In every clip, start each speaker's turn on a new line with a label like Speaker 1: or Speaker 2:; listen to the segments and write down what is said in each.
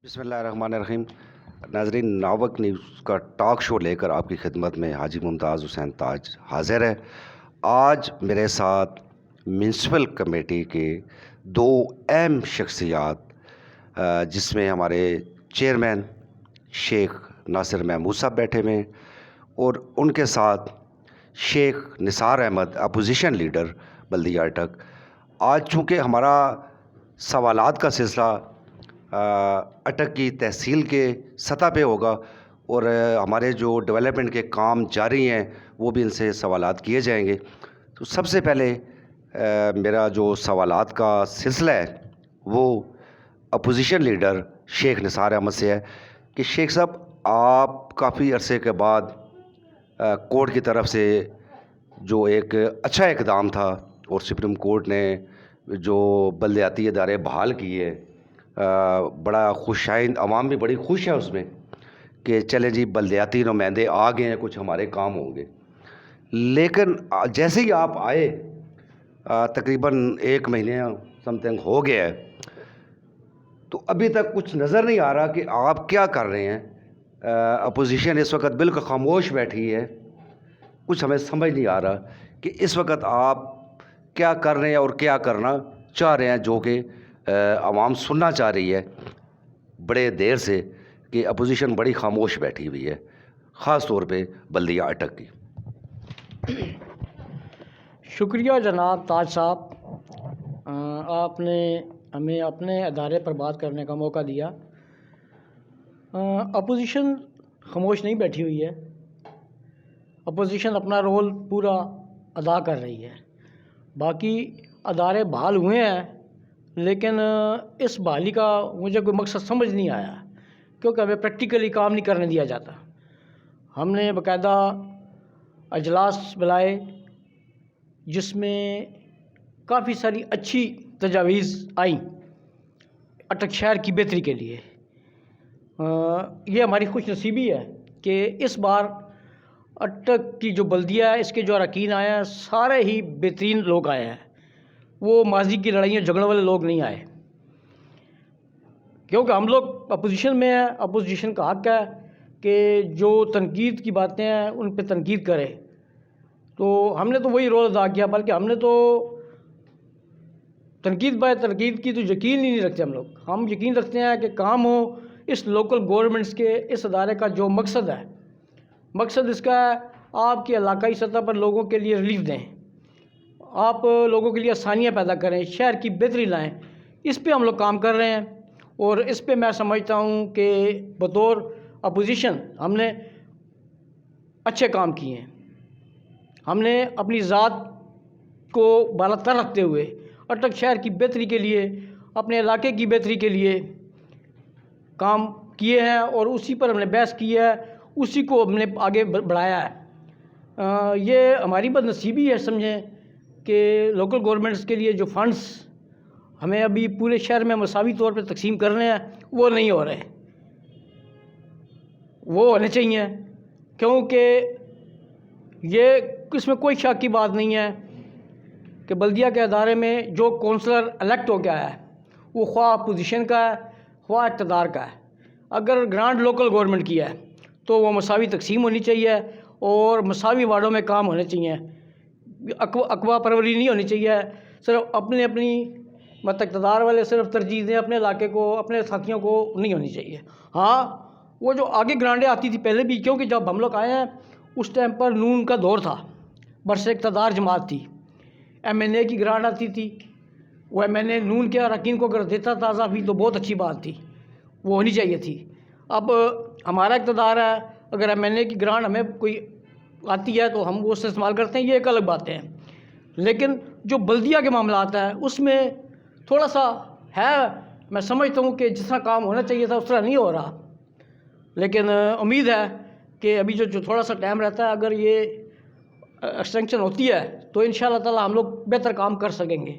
Speaker 1: بسم اللہ الرحمن الرحیم۔ ناظرین، ناوک نیوز کا ٹاک شو لے کر آپ کی خدمت میں حاجی ممتاز حسین تاج حاضر ہے۔ آج میرے ساتھ میونسپل کمیٹی کے دو اہم شخصیات جس میں ہمارے چیئرمین شیخ ناصر محمود صاحب بیٹھے ہوئے ہیں اور ان کے ساتھ شیخ نثار احمد اپوزیشن لیڈر بلدیہ اٹک۔ آج چونکہ ہمارا سوالات کا سلسلہ اٹک کی تحصیل کے سطح پہ ہوگا اور ہمارے جو ڈیولپمنٹ کے کام جاری ہیں وہ بھی ان سے سوالات کیے جائیں گے، تو سب سے پہلے میرا جو سوالات کا سلسلہ ہے وہ اپوزیشن لیڈر شیخ نثار احمد سے ہے کہ شیخ صاحب، آپ کافی عرصے کے بعد کورٹ کی طرف سے جو ایک اچھا اقدام تھا اور سپریم کورٹ نے جو بلدیاتی ادارے بحال کیے، بڑا خوش آئند، عوام بھی بڑی خوش ہے اس میں کہ چلیں جی بلدیاتی نمائندے آ گئے ہیں، کچھ ہمارے کام ہوں گے۔ لیکن جیسے ہی آپ آئے، تقریباً 1 مہینے سم تھنگ ہو گیا ہے، تو ابھی تک کچھ نظر نہیں آ رہا کہ آپ کیا کر رہے ہیں۔ اپوزیشن اس وقت بالکل خاموش بیٹھی ہے، کچھ ہمیں سمجھ نہیں آ رہا کہ اس وقت آپ کیا کر رہے ہیں اور کیا کرنا چاہ رہے ہیں، جو کہ عوام سننا چاہ رہی ہے بڑے دیر سے کہ اپوزیشن بڑی خاموش بیٹھی ہوئی ہے، خاص طور پہ بلدیہ اٹک کی۔
Speaker 2: شکریہ جناب تاج صاحب، آپ نے ہمیں اپنے ادارے پر بات کرنے کا موقع دیا۔ اپوزیشن خاموش نہیں بیٹھی ہوئی ہے، اپوزیشن اپنا رول پورا ادا کر رہی ہے۔ باقی ادارے بحال ہوئے ہیں، لیکن اس بحالی کا مجھے کوئی مقصد سمجھ نہیں آیا، کیونکہ ہمیں پریکٹیکلی کام نہیں کرنے دیا جاتا۔ ہم نے باقاعدہ اجلاس بلائے جس میں کافی ساری اچھی تجاویز آئیں اٹک شہر کی بہتری کے لیے۔ یہ ہماری خوش نصیبی ہے کہ اس بار اٹک کی جو بلدیہ ہے، اس کے جو اراکین آئے ہیں، سارے ہی بہترین لوگ آئے ہیں، وہ ماضی کی لڑائیاں جھگڑنے والے لوگ نہیں آئے۔ کیونکہ ہم لوگ اپوزیشن میں ہیں، اپوزیشن کا حق ہے کہ جو تنقید کی باتیں ہیں ان پہ تنقید کرے، تو ہم نے تو وہی رول ادا کیا، بلکہ ہم نے تو تنقید بائے تنقید کی تو یقین ہی نہیں رکھتے ہم یقین رکھتے ہیں کہ کام ہو اس لوکل گورنمنٹس کے، اس ادارے کا جو مقصد ہے، مقصد اس کا ہے آپ کی علاقائی سطح پر لوگوں کے لیے ریلیف دیں، آپ لوگوں کے لیے آسانیاں پیدا کریں، شہر کی بہتری لائیں۔ اس پہ ہم لوگ کام کر رہے ہیں اور اس پہ میں سمجھتا ہوں کہ بطور اپوزیشن ہم نے اچھے کام کیے ہیں۔ ہم نے اپنی ذات کو بالا تر رکھتے ہوئے اٹک شہر کی بہتری کے لیے، اپنے علاقے کی بہتری کے لیے کام کیے ہیں اور اسی پر ہم نے بحث کی ہے، اسی کو ہم نے آگے بڑھایا ہے۔ یہ ہماری بد نصیبی ہے سمجھیں کہ لوکل گورنمنٹس کے لیے جو فنڈز ہمیں ابھی پورے شہر میں مساوی طور پہ تقسیم کرنے ہیں وہ نہیں ہو رہے، وہ ہونے چاہیے، کیونکہ یہ اس میں کوئی شک کی بات نہیں ہے کہ بلدیہ کے ادارے میں جو کونسلر الیکٹ ہو کے آیا ہے وہ خواہ اپوزیشن کا ہے خواہ اقتدار کا ہے۔ اگر گرانٹ لوکل گورنمنٹ کی ہے تو وہ مساوی تقسیم ہونی چاہیے اور مساوی وارڈوں میں کام ہونے چاہیے، اقوا پروری نہیں ہونی چاہیے، صرف اپنی اقتدار والے صرف ترجیح دیں اپنے علاقے کو، اپنے ساتھیوں کو نہیں ہونی چاہیے۔ ہاں، وہ جو آگے گرانٹیں آتی تھی پہلے بھی، کیونکہ جب ہم لوگ آئے ہیں اس ٹائم پر نون کا دور تھا، برس اقتدار جماعت تھی، ایم این اے کی گرانٹ آتی تھی، وہ ایم این اے نون کے اراکین کو اگر دیتا تازہ بھی تو بہت اچھی بات تھی، وہ ہونی چاہیے تھی۔ اب ہمارا اقتدار ہے، اگر ایم این اے کی گرانٹ ہمیں کوئی آتی ہے تو ہم وہ سے استعمال کرتے ہیں، یہ ایک الگ باتیں ہیں۔ لیکن جو بلدیہ کے معاملات ہیں اس میں تھوڑا سا ہے، میں سمجھتا ہوں کہ جس طرح کام ہونا چاہیے تھا اس طرح نہیں ہو رہا، لیکن امید ہے کہ ابھی جو تھوڑا سا ٹائم رہتا ہے، اگر یہ ایکسٹینشن ہوتی ہے تو انشاءاللہ تعالی ہم لوگ بہتر کام کر سکیں گے۔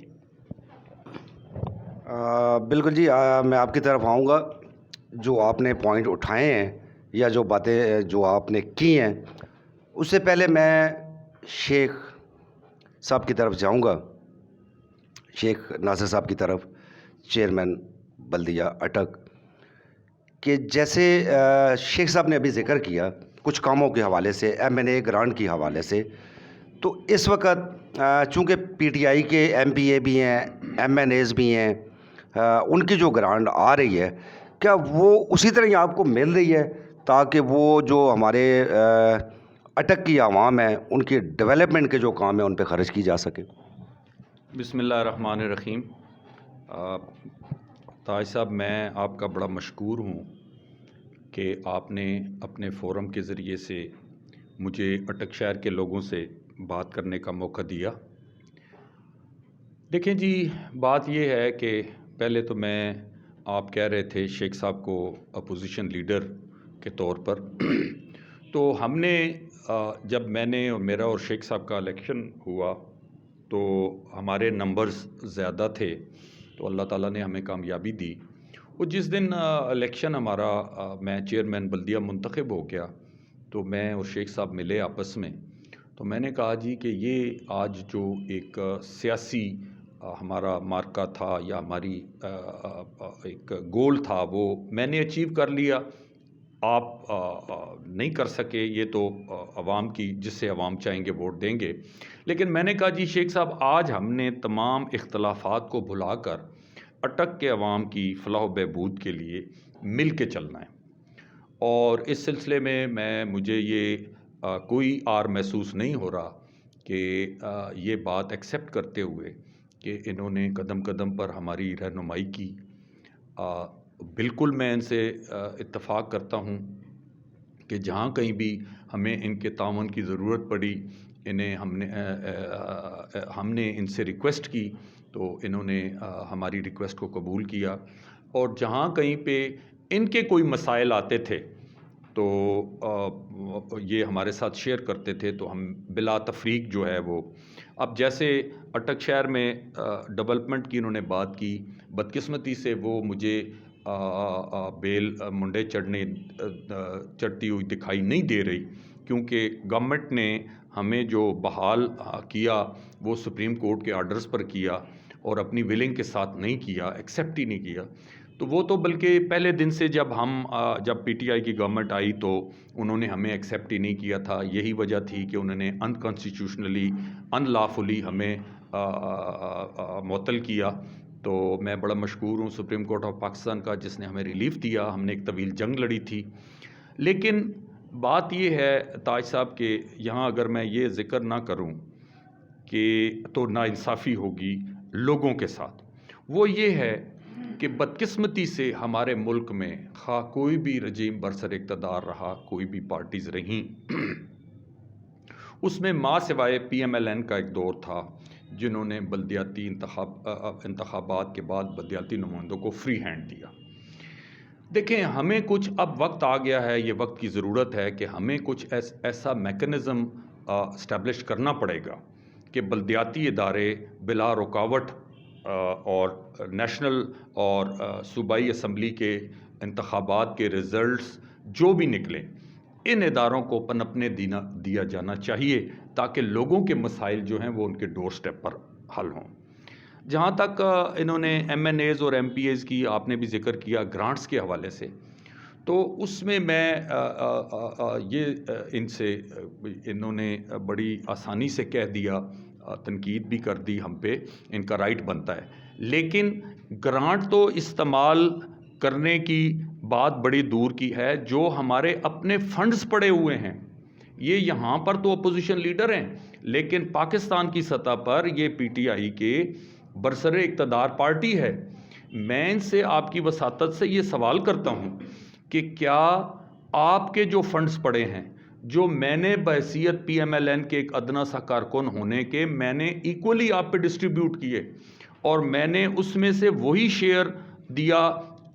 Speaker 1: بالکل جی، میں آپ کی طرف آؤں گا۔ جو آپ نے پوائنٹ اٹھائے ہیں یا جو باتیں جو آپ نے کی ہیں، اس سے پہلے میں شیخ صاحب کی طرف جاؤں گا، شیخ ناصر صاحب کی طرف، چیئرمین بلدیہ اٹک، کہ جیسے شیخ صاحب نے ابھی ذکر کیا کچھ کاموں کے حوالے سے، ایم این اے گرانٹ کے حوالے سے، تو اس وقت چونکہ پی ٹی آئی کے ایم پی اے بھی ہیں، ایم این ایز بھی ہیں، ان کی جو گرانٹ آ رہی ہے کیا وہ اسی طرح ہی آپ کو مل رہی ہے تاکہ وہ جو ہمارے اٹک کی عوام ہے ان کی ڈیولپمنٹ کے جو کام ہیں ان پہ خرچ کی جا سکے؟
Speaker 3: بسم اللہ الرحمن الرحیم۔ تاج صاحب، میں آپ کا بڑا مشکور ہوں کہ آپ نے اپنے فورم کے ذریعے سے مجھے اٹک شہر کے لوگوں سے بات کرنے کا موقع دیا۔ دیکھیں جی، بات یہ ہے کہ پہلے تو آپ کہہ رہے تھے شیخ صاحب کو اپوزیشن لیڈر کے طور پر تو ہم نے جب میں نے اور میرا اور شیخ صاحب کا الیکشن ہوا تو ہمارے نمبرز زیادہ تھے، تو اللہ تعالیٰ نے ہمیں کامیابی دی۔ وہ جس دن الیکشن ہمارا میں چیئرمین بلدیہ منتخب ہو گیا تو میں اور شیخ صاحب ملے آپس میں، تو میں نے کہا جی کہ یہ آج جو ایک سیاسی ہمارا مارکا تھا یا ہماری ایک گول تھا وہ میں نے اچیو کر لیا، آپ نہیں کر سکے، یہ تو عوام کی، جس سے عوام چاہیں گے ووٹ دیں گے۔ لیکن میں نے کہا جی شیخ صاحب، آج ہم نے تمام اختلافات کو بھلا کر اٹک کے عوام کی فلاح و بہبود کے لیے مل کے چلنا ہے، اور اس سلسلے میں مجھے یہ کوئی عار محسوس نہیں ہو رہا کہ یہ بات ایکسیپٹ کرتے ہوئے کہ انہوں نے قدم قدم پر ہماری رہنمائی کی۔ بالکل میں ان سے اتفاق کرتا ہوں کہ جہاں کہیں بھی ہمیں ان کے تعاون کی ضرورت پڑی، ہم نے ان سے ریکویسٹ کی تو انہوں نے ہماری ریکویسٹ کو قبول کیا، اور جہاں کہیں پہ ان کے کوئی مسائل آتے تھے تو یہ ہمارے ساتھ شیئر کرتے تھے، تو ہم بلا تفریق جو ہے وہ، اب جیسے اٹک شہر میں ڈیولپمنٹ کی انہوں نے بات کی، بدقسمتی سے وہ مجھے بیل منڈے چڑھتی ہوئی دکھائی نہیں دے رہی، کیونکہ گورنمنٹ نے ہمیں جو بحال کیا وہ سپریم کورٹ کے آرڈرز پر کیا اور اپنی ولنگ کے ساتھ نہیں کیا، ایکسیپٹ ہی نہیں کیا۔ تو وہ تو بلکہ پہلے دن سے جب پی ٹی آئی کی گورنمنٹ آئی تو انہوں نے ہمیں ایکسیپٹ ہی نہیں کیا تھا، یہی وجہ تھی کہ انہوں نے انکانسٹیٹیوشنلی ان لافلی ہمیں معطل کیا۔ تو میں بڑا مشکور ہوں سپریم کورٹ آف پاکستان کا جس نے ہمیں ریلیف دیا، ہم نے ایک طویل جنگ لڑی تھی۔ لیکن بات یہ ہے تاج صاحب کہ یہاں اگر میں یہ ذکر نہ کروں کہ تو ناانصافی ہوگی لوگوں کے ساتھ، وہ یہ ہے کہ بدقسمتی سے ہمارے ملک میں خواہ کوئی بھی رجیم برسر اقتدار رہا، کوئی بھی پارٹیز رہیں، اس میں ماں سوائے پی ایم ایل این کا ایک دور تھا جنہوں نے بلدیاتی انتخابات کے بعد بلدیاتی نمائندوں کو فری ہینڈ دیا۔ دیکھیں، ہمیں کچھ اب وقت آ گیا ہے، یہ وقت کی ضرورت ہے کہ ہمیں کچھ ایسا میکنزم اسٹیبلش کرنا پڑے گا کہ بلدیاتی ادارے بلا رکاوٹ اور نیشنل اور صوبائی اسمبلی کے انتخابات کے ریزلٹس جو بھی نکلیں، ان اداروں کو پنپنے دیا جانا چاہیے تاکہ لوگوں کے مسائل جو ہیں وہ ان کے ڈور سٹیپ پر حل ہوں۔ جہاں تک انہوں نے ایم این ایز اور ایم پی ایز کی آپ نے بھی ذکر کیا گرانٹس کے حوالے سے، تو اس میں یہ انہوں نے بڑی آسانی سے کہہ دیا، تنقید بھی کر دی ہم پہ، ان کا رائٹ بنتا ہے، لیکن گرانٹ تو استعمال کرنے کی بات بڑی دور کی ہے، جو ہمارے اپنے فنڈز پڑے ہوئے ہیں، یہ یہاں پر تو اپوزیشن لیڈر ہیں لیکن پاکستان کی سطح پر یہ پی ٹی آئی کے برسر اقتدار پارٹی ہے۔ میں ان سے آپ کی وساطت سے یہ سوال کرتا ہوں کہ کیا آپ کے جو فنڈز پڑے ہیں، جو میں نے بحیثیت پی ایم ایل این کے ایک ادنا سا کارکن ہونے کے میں نے ایکولی آپ پہ ڈسٹریبیوٹ کیے، اور میں نے اس میں سے وہی شیئر دیا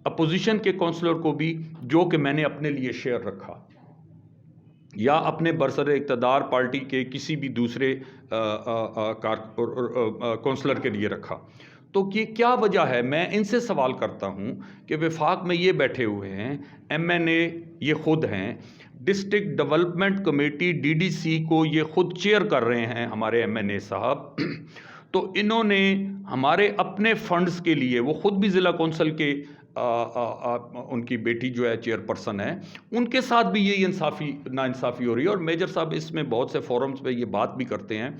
Speaker 3: اپوزیشن کے کونسلر کو بھی جو کہ میں نے اپنے لیے شیئر رکھا، یا اپنے برسر اقتدار پارٹی کے کسی بھی دوسرے کونسلر کے لیے رکھا۔ تو یہ کیا وجہ ہے؟ میں ان سے سوال کرتا ہوں کہ وفاق میں یہ بیٹھے ہوئے ہیں، ایم این اے یہ خود ہیں، district development committee D D C کو یہ خود چیئر کر رہے ہیں ہمارے ایم این اے صاحب، تو انہوں نے ہمارے اپنے فنڈز کے لیے، وہ خود بھی ضلع کونسل کے ان کی بیٹی جو ہے چیئر پرسن ہے، ان کے ساتھ بھی یہی ناانصافی ہو رہی ہے. اور میجر صاحب اس میں بہت سے فورمز پہ یہ بات بھی کرتے ہیں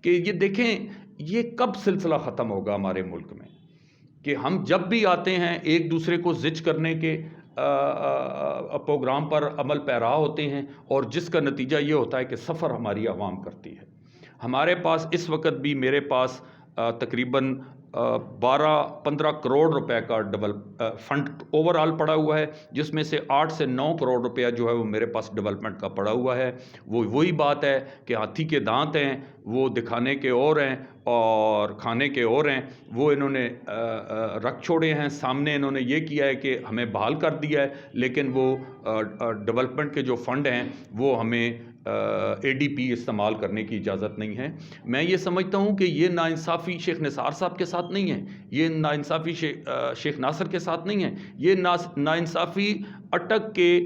Speaker 3: کہ یہ دیکھیں یہ کب سلسلہ ختم ہوگا ہمارے ملک میں، کہ ہم جب بھی آتے ہیں ایک دوسرے کو زج کرنے کے پروگرام پر عمل پیرا ہوتے ہیں، اور جس کا نتیجہ یہ ہوتا ہے کہ سفر ہماری عوام کرتی ہے. ہمارے پاس اس وقت بھی، میرے پاس تقریباً 12-15 کروڑ روپے کا فنڈ اوور آل پڑا ہوا ہے، جس میں سے 8 سے 9 کروڑ روپیہ جو ہے وہ میرے پاس ڈیولپمنٹ کا پڑا ہوا ہے. وہی بات ہے کہ ہاتھی کے دانت ہیں، وہ دکھانے کے اور ہیں اور کھانے کے اور ہیں. وہ انہوں نے رکھ چھوڑے ہیں سامنے، انہوں نے یہ کیا ہے کہ ہمیں بحال کر دیا ہے، لیکن وہ ڈیولپمنٹ کے جو فنڈ ہیں وہ ہمیں ADP استعمال کرنے کی اجازت نہیں ہے. میں یہ سمجھتا ہوں کہ یہ ناانصافی شیخ نثار صاحب کے ساتھ نہیں ہے، یہ ناانصافی شیخ ناصر کے ساتھ نہیں ہے، یہ ناانصافی اٹک کے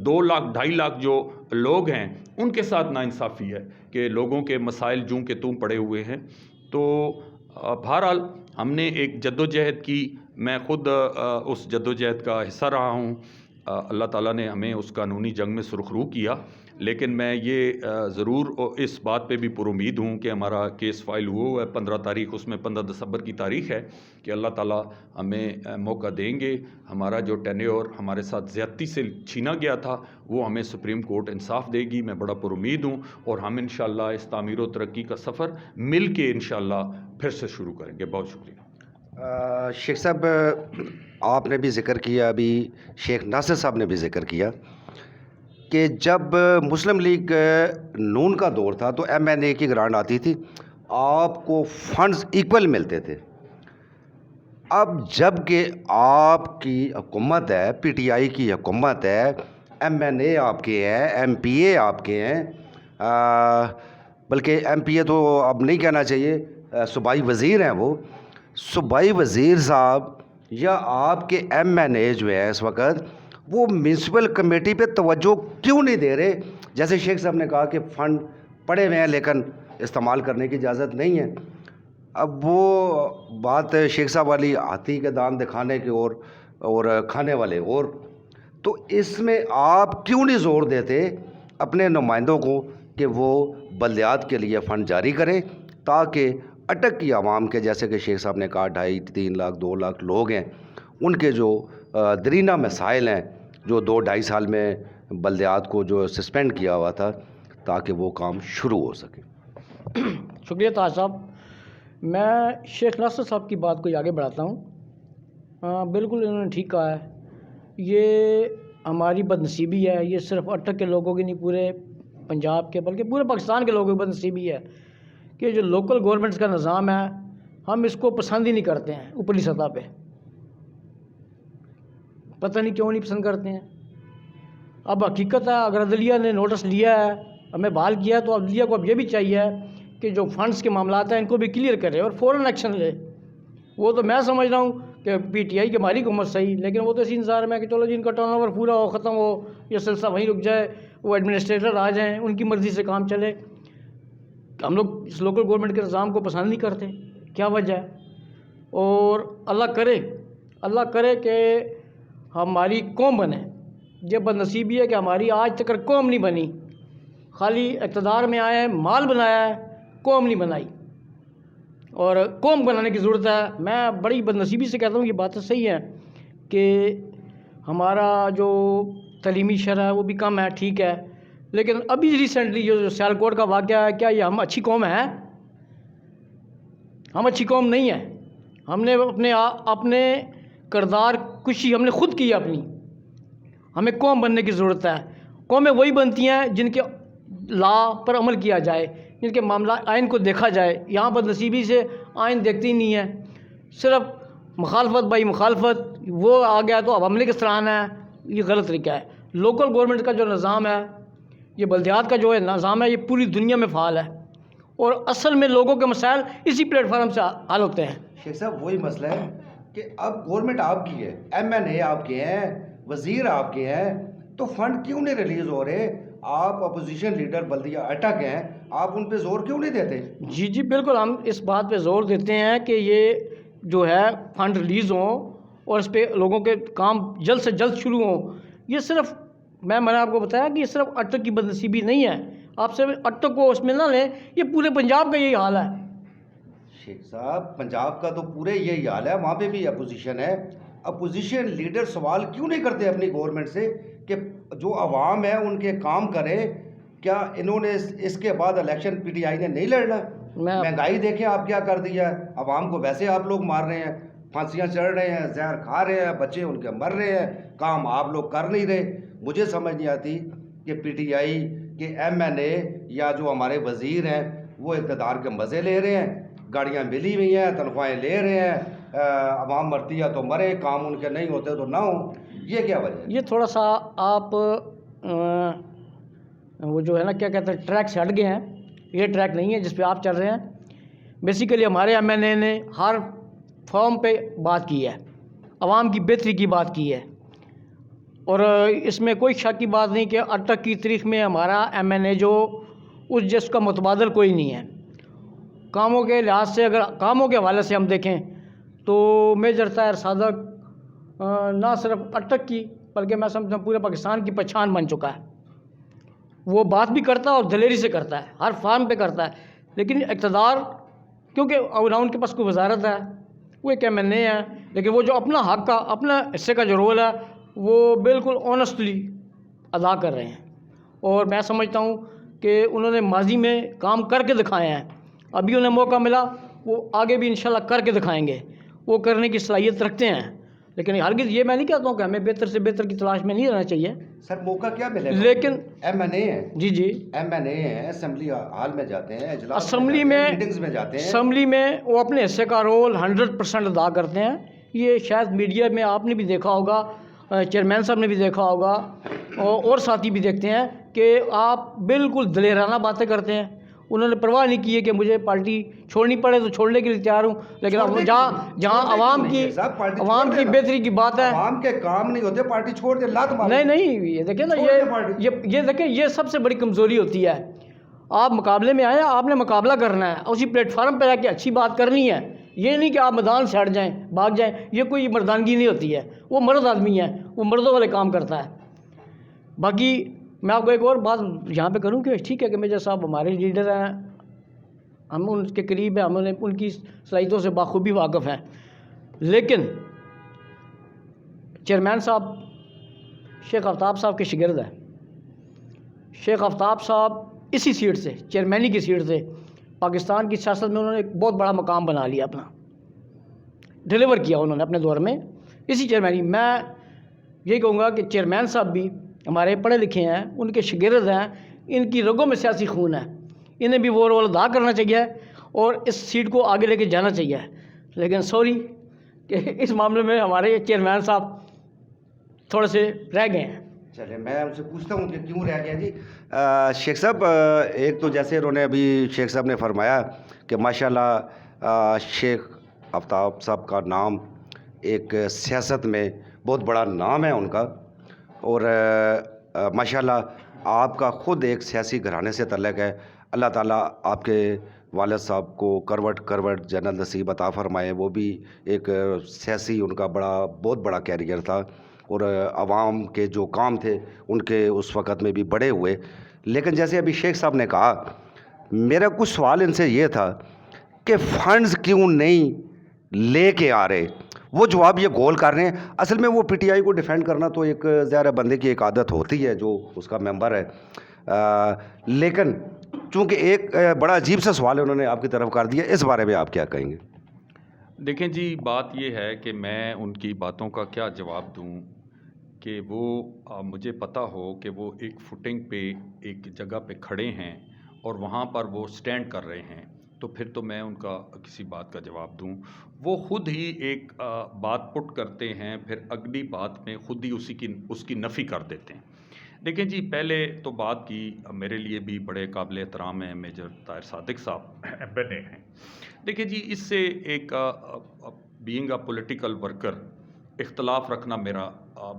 Speaker 3: 2 لاکھ 2.5 لاکھ جو لوگ ہیں ان کے ساتھ ناانصافی ہے کہ لوگوں کے مسائل جوں کے توں پڑے ہوئے ہیں. تو بہرحال ہم نے ایک جدوجہد کی، میں خود اس جدوجہد کا حصہ رہا ہوں. اللہ تعالیٰ نے ہمیں اس قانونی جنگ میں سرخرو کیا، لیکن میں یہ ضرور اس بات پہ بھی پر امید ہوں کہ ہمارا کیس فائل ہوا ہے 15 تاریخ، اس میں 15 دسمبر کی تاریخ ہے، کہ اللہ تعالیٰ ہمیں موقع دیں گے. ہمارا جو ٹینیور ہمارے ساتھ زیادتی سے چھینا گیا تھا وہ ہمیں سپریم کورٹ انصاف دے گی. میں بڑا پر امید ہوں، اور ہم انشاءاللہ اس تعمیر و ترقی کا سفر مل کے انشاءاللہ پھر سے شروع کریں گے. بہت شکریہ.
Speaker 1: شیخ صاحب، آپ نے بھی ذکر کیا، ابھی شیخ ناصر صاحب نے بھی ذکر کیا کہ جب مسلم لیگ نون کا دور تھا تو MNA کی گرانٹ آتی تھی، آپ کو فنڈز ایکول ملتے تھے. اب جب کہ آپ کی حکومت ہے، PTI کی حکومت ہے، MNA آپ کے ہیں، MPA آپ کے ہیں، بلکہ MPA تو اب نہیں کہنا چاہیے، صوبائی وزیر ہیں وہ. صوبائی وزیر صاحب یا آپ کے MNA جو ہے اس وقت، وہ میونسپل کمیٹی پہ توجہ کیوں نہیں دے رہے؟ جیسے شیخ صاحب نے کہا کہ فنڈ پڑے ہوئے ہیں لیکن استعمال کرنے کی اجازت نہیں ہے. اب وہ بات شیخ صاحب والی ہاتھی کے دانت دکھانے کی اور کھانے والے اور، تو اس میں آپ کیوں نہیں زور دیتے اپنے نمائندوں کو کہ وہ بلدیات کے لیے فنڈ جاری کریں، تاکہ اٹک کی عوام کے، جیسے کہ شیخ صاحب نے کہا 2.5-3 لاکھ 2 لاکھ لوگ ہیں، ان کے جو درینہ مسائل ہیں جو 2-2.5 سال میں بلدیات کو جو سسپینڈ کیا ہوا تھا، تاکہ وہ کام شروع ہو سکے.
Speaker 2: شکریہ تاج صاحب. میں شیخ ناصر صاحب کی بات کو آگے بڑھاتا ہوں. بالکل انہوں نے ٹھیک کہا ہے، یہ ہماری بدنصیبی ہے. یہ صرف اٹک کے لوگوں کی نہیں، پورے پنجاب کے بلکہ پورے پاکستان کے لوگوں کی بدنصیبی ہے کہ جو لوکل گورنمنٹس کا نظام ہے ہم اس کو پسند ہی نہیں کرتے ہیں. اوپرلی سطح پہ پتہ نہیں کیوں نہیں پسند کرتے ہیں. اب حقیقت ہے، اگر عدلیہ نے نوٹس لیا ہے، ہمیں بحال کیا ہے، تو عدلیہ کو اب یہ بھی چاہیے کہ جو فنڈز کے معاملات ہیں ان کو بھی کلیئر کرے اور فوراً ایکشن لے. وہ تو میں سمجھ رہا ہوں کہ PTI کی ہماری حکومت صحیح، لیکن وہ تو اسی انتظار میں کہ چلو جی ان کا ٹرن اوور پورا ہو، ختم ہو، یہ سلسلہ وہیں رک جائے، وہ ایڈمنسٹریٹر آ جائیں، ان کی مرضی سے کام چلے. ہم لوگ اس لوکل گورنمنٹ کے نظام کو پسند نہیں کرتے. کیا وجہ ہے؟ اور اللہ کرے کہ ہماری قوم بنے. یہ بدنصیبی ہے کہ ہماری آج تک قوم نہیں بنی. خالی اقتدار میں آئے ہیں، مال بنایا ہے، قوم نہیں بنائی، اور قوم بنانے کی ضرورت ہے. میں بڑی بدنصیبی سے کہتا ہوں، یہ باتیں صحیح ہیں کہ ہمارا جو تعلیمی شرح ہے وہ بھی کم ہے، ٹھیک ہے، لیکن ابھی ریسنٹلی جو سیالکوٹ کا واقعہ ہے، کیا یہ ہم اچھی قوم ہیں؟ ہم اچھی قوم نہیں ہیں. ہم نے اپنے کردار کشی ہم نے خود کی اپنی. ہمیں قوم بننے کی ضرورت ہے. قومیں وہی بنتی ہیں جن کے لا پر عمل کیا جائے، جن کے معاملہ آئین کو دیکھا جائے. یہاں پر نصیبی سے آئین دیکھتی نہیں ہے، صرف مخالفت بائی مخالفت، وہ آ گیا تو اب عملے کس طرح آنا ہے. یہ غلط طریقہ ہے. لوکل گورنمنٹ کا جو نظام ہے، یہ بلدیات کا جو ہے نظام ہے، یہ پوری دنیا میں فعال ہے، اور اصل میں لوگوں کے مسائل اسی پلیٹ فارم سے حل ہوتے ہیں.
Speaker 1: شیخ صاحب وہی مسئلہ ہے کہ اب گورنمنٹ آپ کی ہے، MNA آپ کے ہیں، وزیر آپ کے ہیں، تو فنڈ کیوں نہیں ریلیز ہو رہے؟ آپ اپوزیشن لیڈر بلدیہ اٹک ہیں, آپ ان پہ زور کیوں نہیں دیتے؟
Speaker 2: جی جی بالکل, ہم اس بات پہ زور دیتے ہیں کہ یہ جو ہے فنڈ ریلیز ہوں اور اس پہ لوگوں کے کام جلد سے جلد شروع ہوں. یہ صرف میں نے آپ کو بتایا کہ یہ صرف اٹک کی بدنصیبی نہیں ہے, آپ صرف اٹک کو اس میں نہ لیں, یہ پورے پنجاب کا یہی حال ہے.
Speaker 1: شیخ صاحب, پنجاب کا تو پورے یہی حال ہے, وہاں پہ بھی اپوزیشن ہے. اپوزیشن لیڈر سوال کیوں نہیں کرتے اپنی گورنمنٹ سے کہ جو عوام ہے ان کے کام کریں؟ کیا انہوں نے اس کے بعد الیکشن پی ٹی آئی نے نہیں لڑنا؟ مہنگائی دیکھیں آپ کیا کر دیا ہے, عوام کو ویسے آپ لوگ مار رہے ہیں, پھانسیاں چڑھ رہے ہیں, زہر کھا رہے ہیں, بچے ان کے مر رہے ہیں, کام آپ لوگ کر نہیں رہے. مجھے سمجھ نہیں آتی کہ پی ٹی آئی کے ایم این اے یا جو ہمارے وزیر ہیں وہ اقتدار کے مزے لے رہے ہیں, گاڑیاں ملی ہوئی ہیں, تنخواہیں لے رہے ہیں, عوام مرتی ہے تو مرے, کام ان کے نہیں ہوتے تو نہ ہوں. یہ کیا وجہ ہے؟
Speaker 2: یہ تھوڑا سا آپ وہ جو ہے نا کیا کہتے ہیں ٹریک سے ہٹ گئے ہیں. یہ ٹریک نہیں ہے جس پہ آپ چل رہے ہیں. بیسیکلی ہمارے ایم این اے نے ہر فارم پہ بات کی ہے, عوام کی بہتری کی بات کی ہے, اور اس میں کوئی شک کی بات نہیں کہ اٹک کی تاریخ میں ہمارا ایم این اے جو اس جس کا متبادل کوئی نہیں ہے. کاموں کے لحاظ سے, اگر کاموں کے حوالے سے ہم دیکھیں تو میجر طاہر صادق نہ صرف اٹک کی بلکہ میں سمجھتا ہوں پورے پاکستان کی پہچان بن چکا ہے. وہ بات بھی کرتا ہے اور دلیری سے کرتا ہے, ہر فارم پہ کرتا ہے, لیکن اقتدار کیونکہ ان کے پاس کوئی وزارت ہے, وہ ایک ایم این اے ہے, لیکن وہ جو اپنا حق کا اپنا حصے کا جو رول ہے وہ بالکل آنیسٹلی ادا کر رہے ہیں. اور میں سمجھتا ہوں کہ انہوں نے ماضی میں کام کر کے دکھائے ہیں, ابھی انہیں موقع ملا, وہ آگے بھی انشاءاللہ کر کے دکھائیں گے, وہ کرنے کی صلاحیت رکھتے ہیں. لیکن ہرگز یہ میں نہیں کہتا ہوں کہ ہمیں بہتر سے بہتر کی تلاش میں نہیں رہنا چاہیے.
Speaker 1: سر موقع کیا ملے گا؟
Speaker 2: لیکن
Speaker 1: ایم این اے ہیں,
Speaker 2: جی جی
Speaker 1: ایم این اے ہیں, اسمبلی ہال میں جاتے ہیں, اجلاس
Speaker 2: اسمبلی میں
Speaker 1: میٹنگز میں جاتے ہیں,
Speaker 2: اسمبلی میں وہ اپنے حصے کا رول 100% ادا کرتے ہیں. یہ شاید میڈیا میں آپ نے بھی دیکھا ہوگا, چیئرمین صاحب نے بھی دیکھا ہوگا, اور ساتھی بھی دیکھتے ہیں کہ آپ بالکل دلیرانہ باتیں کرتے ہیں. انہوں نے پرواہ نہیں کی ہے کہ مجھے پارٹی چھوڑنی پڑے تو چھوڑنے کے لیے تیار ہوں, لیکن اب جہاں عوام کی بہتری کی بات ہے,
Speaker 1: عوام کے کام نہیں ہوتے پارٹی چھوڑ دے, لات مار.
Speaker 2: نہیں یہ دیکھیں نا, یہ دیکھیں یہ سب سے بڑی کمزوری ہوتی ہے. آپ مقابلے میں آئے, آپ نے مقابلہ کرنا ہے, اسی پلیٹ فارم پہ رہ کے اچھی بات کرنی ہے. یہ نہیں کہ آپ میدان سے ہٹ جائیں, بھاگ جائیں, یہ کوئی مردانگی نہیں ہوتی ہے. وہ مرد آدمی ہے, وہ مردوں والے کام کرتا ہے. باقی میں آپ کو ایک اور بات یہاں پہ کروں کہ ٹھیک ہے کہ میجر صاحب ہمارے لیڈر ہیں, ہم ان کے قریب ہیں, ہم ان کی صلاحیتوں سے بخوبی واقف ہیں, لیکن چیئرمین صاحب شیخ آفتاب صاحب کے شاگرد ہیں. شیخ آفتاب صاحب اسی سیٹ سے, چیئرمینی کی سیٹ سے پاکستان کی سیاست میں انہوں نے ایک بہت بڑا مقام بنا لیا, اپنا ڈیلیور کیا انہوں نے اپنے دور میں اسی چیئرمینی. میں یہی کہوں گا کہ چیئرمین صاحب بھی ہمارے پڑھے لکھے ہیں, ان کے شاگرد ہیں, ان کی رگوں میں سیاسی خون ہے, انہیں بھی وہ رول ادا کرنا چاہیے اور اس سیٹ کو آگے لے کے جانا چاہیے. لیکن سوری کہ اس معاملے میں ہمارے چیئرمین صاحب تھوڑے سے رہ گئے ہیں.
Speaker 1: چلے میں ان سے پوچھتا ہوں کہ کیوں رہ گیا. جی شیخ صاحب, ایک تو جیسے انہوں نے ابھی شیخ صاحب نے فرمایا کہ ماشاءاللہ شیخ آفتاب صاحب کا نام ایک سیاست میں بہت بڑا نام ہے ان کا, اور ماشاءاللہ آپ کا خود ایک سیاسی گھرانے سے تعلق ہے. اللہ تعالیٰ آپ کے والد صاحب کو کروٹ جنت نصیب عطا فرمائے. وہ بھی ایک سیاسی, ان کا بہت بڑا کیریئر تھا, اور عوام کے جو کام تھے ان کے اس وقت میں بھی بڑے ہوئے. لیکن جیسے ابھی شیخ صاحب نے کہا, میرا کچھ سوال ان سے یہ تھا کہ فنڈز کیوں نہیں لے کے آ رہے. وہ جواب یہ گول کر رہے ہیں. اصل میں وہ پی ٹی آئی کو ڈیفینڈ کرنا تو ایک ظاہر بندے کی ایک عادت ہوتی ہے جو اس کا ممبر ہے, لیکن چونکہ ایک بڑا عجیب سا سوال انہوں نے آپ کی طرف کر دیا, اس بارے میں آپ کیا کہیں گے؟
Speaker 3: دیکھیں جی, بات یہ ہے کہ میں ان کی باتوں کا کیا جواب دوں کہ وہ مجھے پتہ ہو کہ وہ ایک فوٹنگ پہ ایک جگہ پہ کھڑے ہیں اور وہاں پر وہ سٹینڈ کر رہے ہیں, تو پھر تو میں ان کا کسی بات کا جواب دوں. وہ خود ہی ایک بات پٹ کرتے ہیں, پھر اگلی بات میں خود ہی اس کی نفی کر دیتے ہیں. دیکھیں جی, پہلے تو بات کی, میرے لیے بھی بڑے قابل احترام ہیں میجر طاہر صادق صاحب, ایم این اے ہیں. دیکھیں جی, اس سے ایک بینگ اے پولیٹیکل ورکر اختلاف رکھنا میرا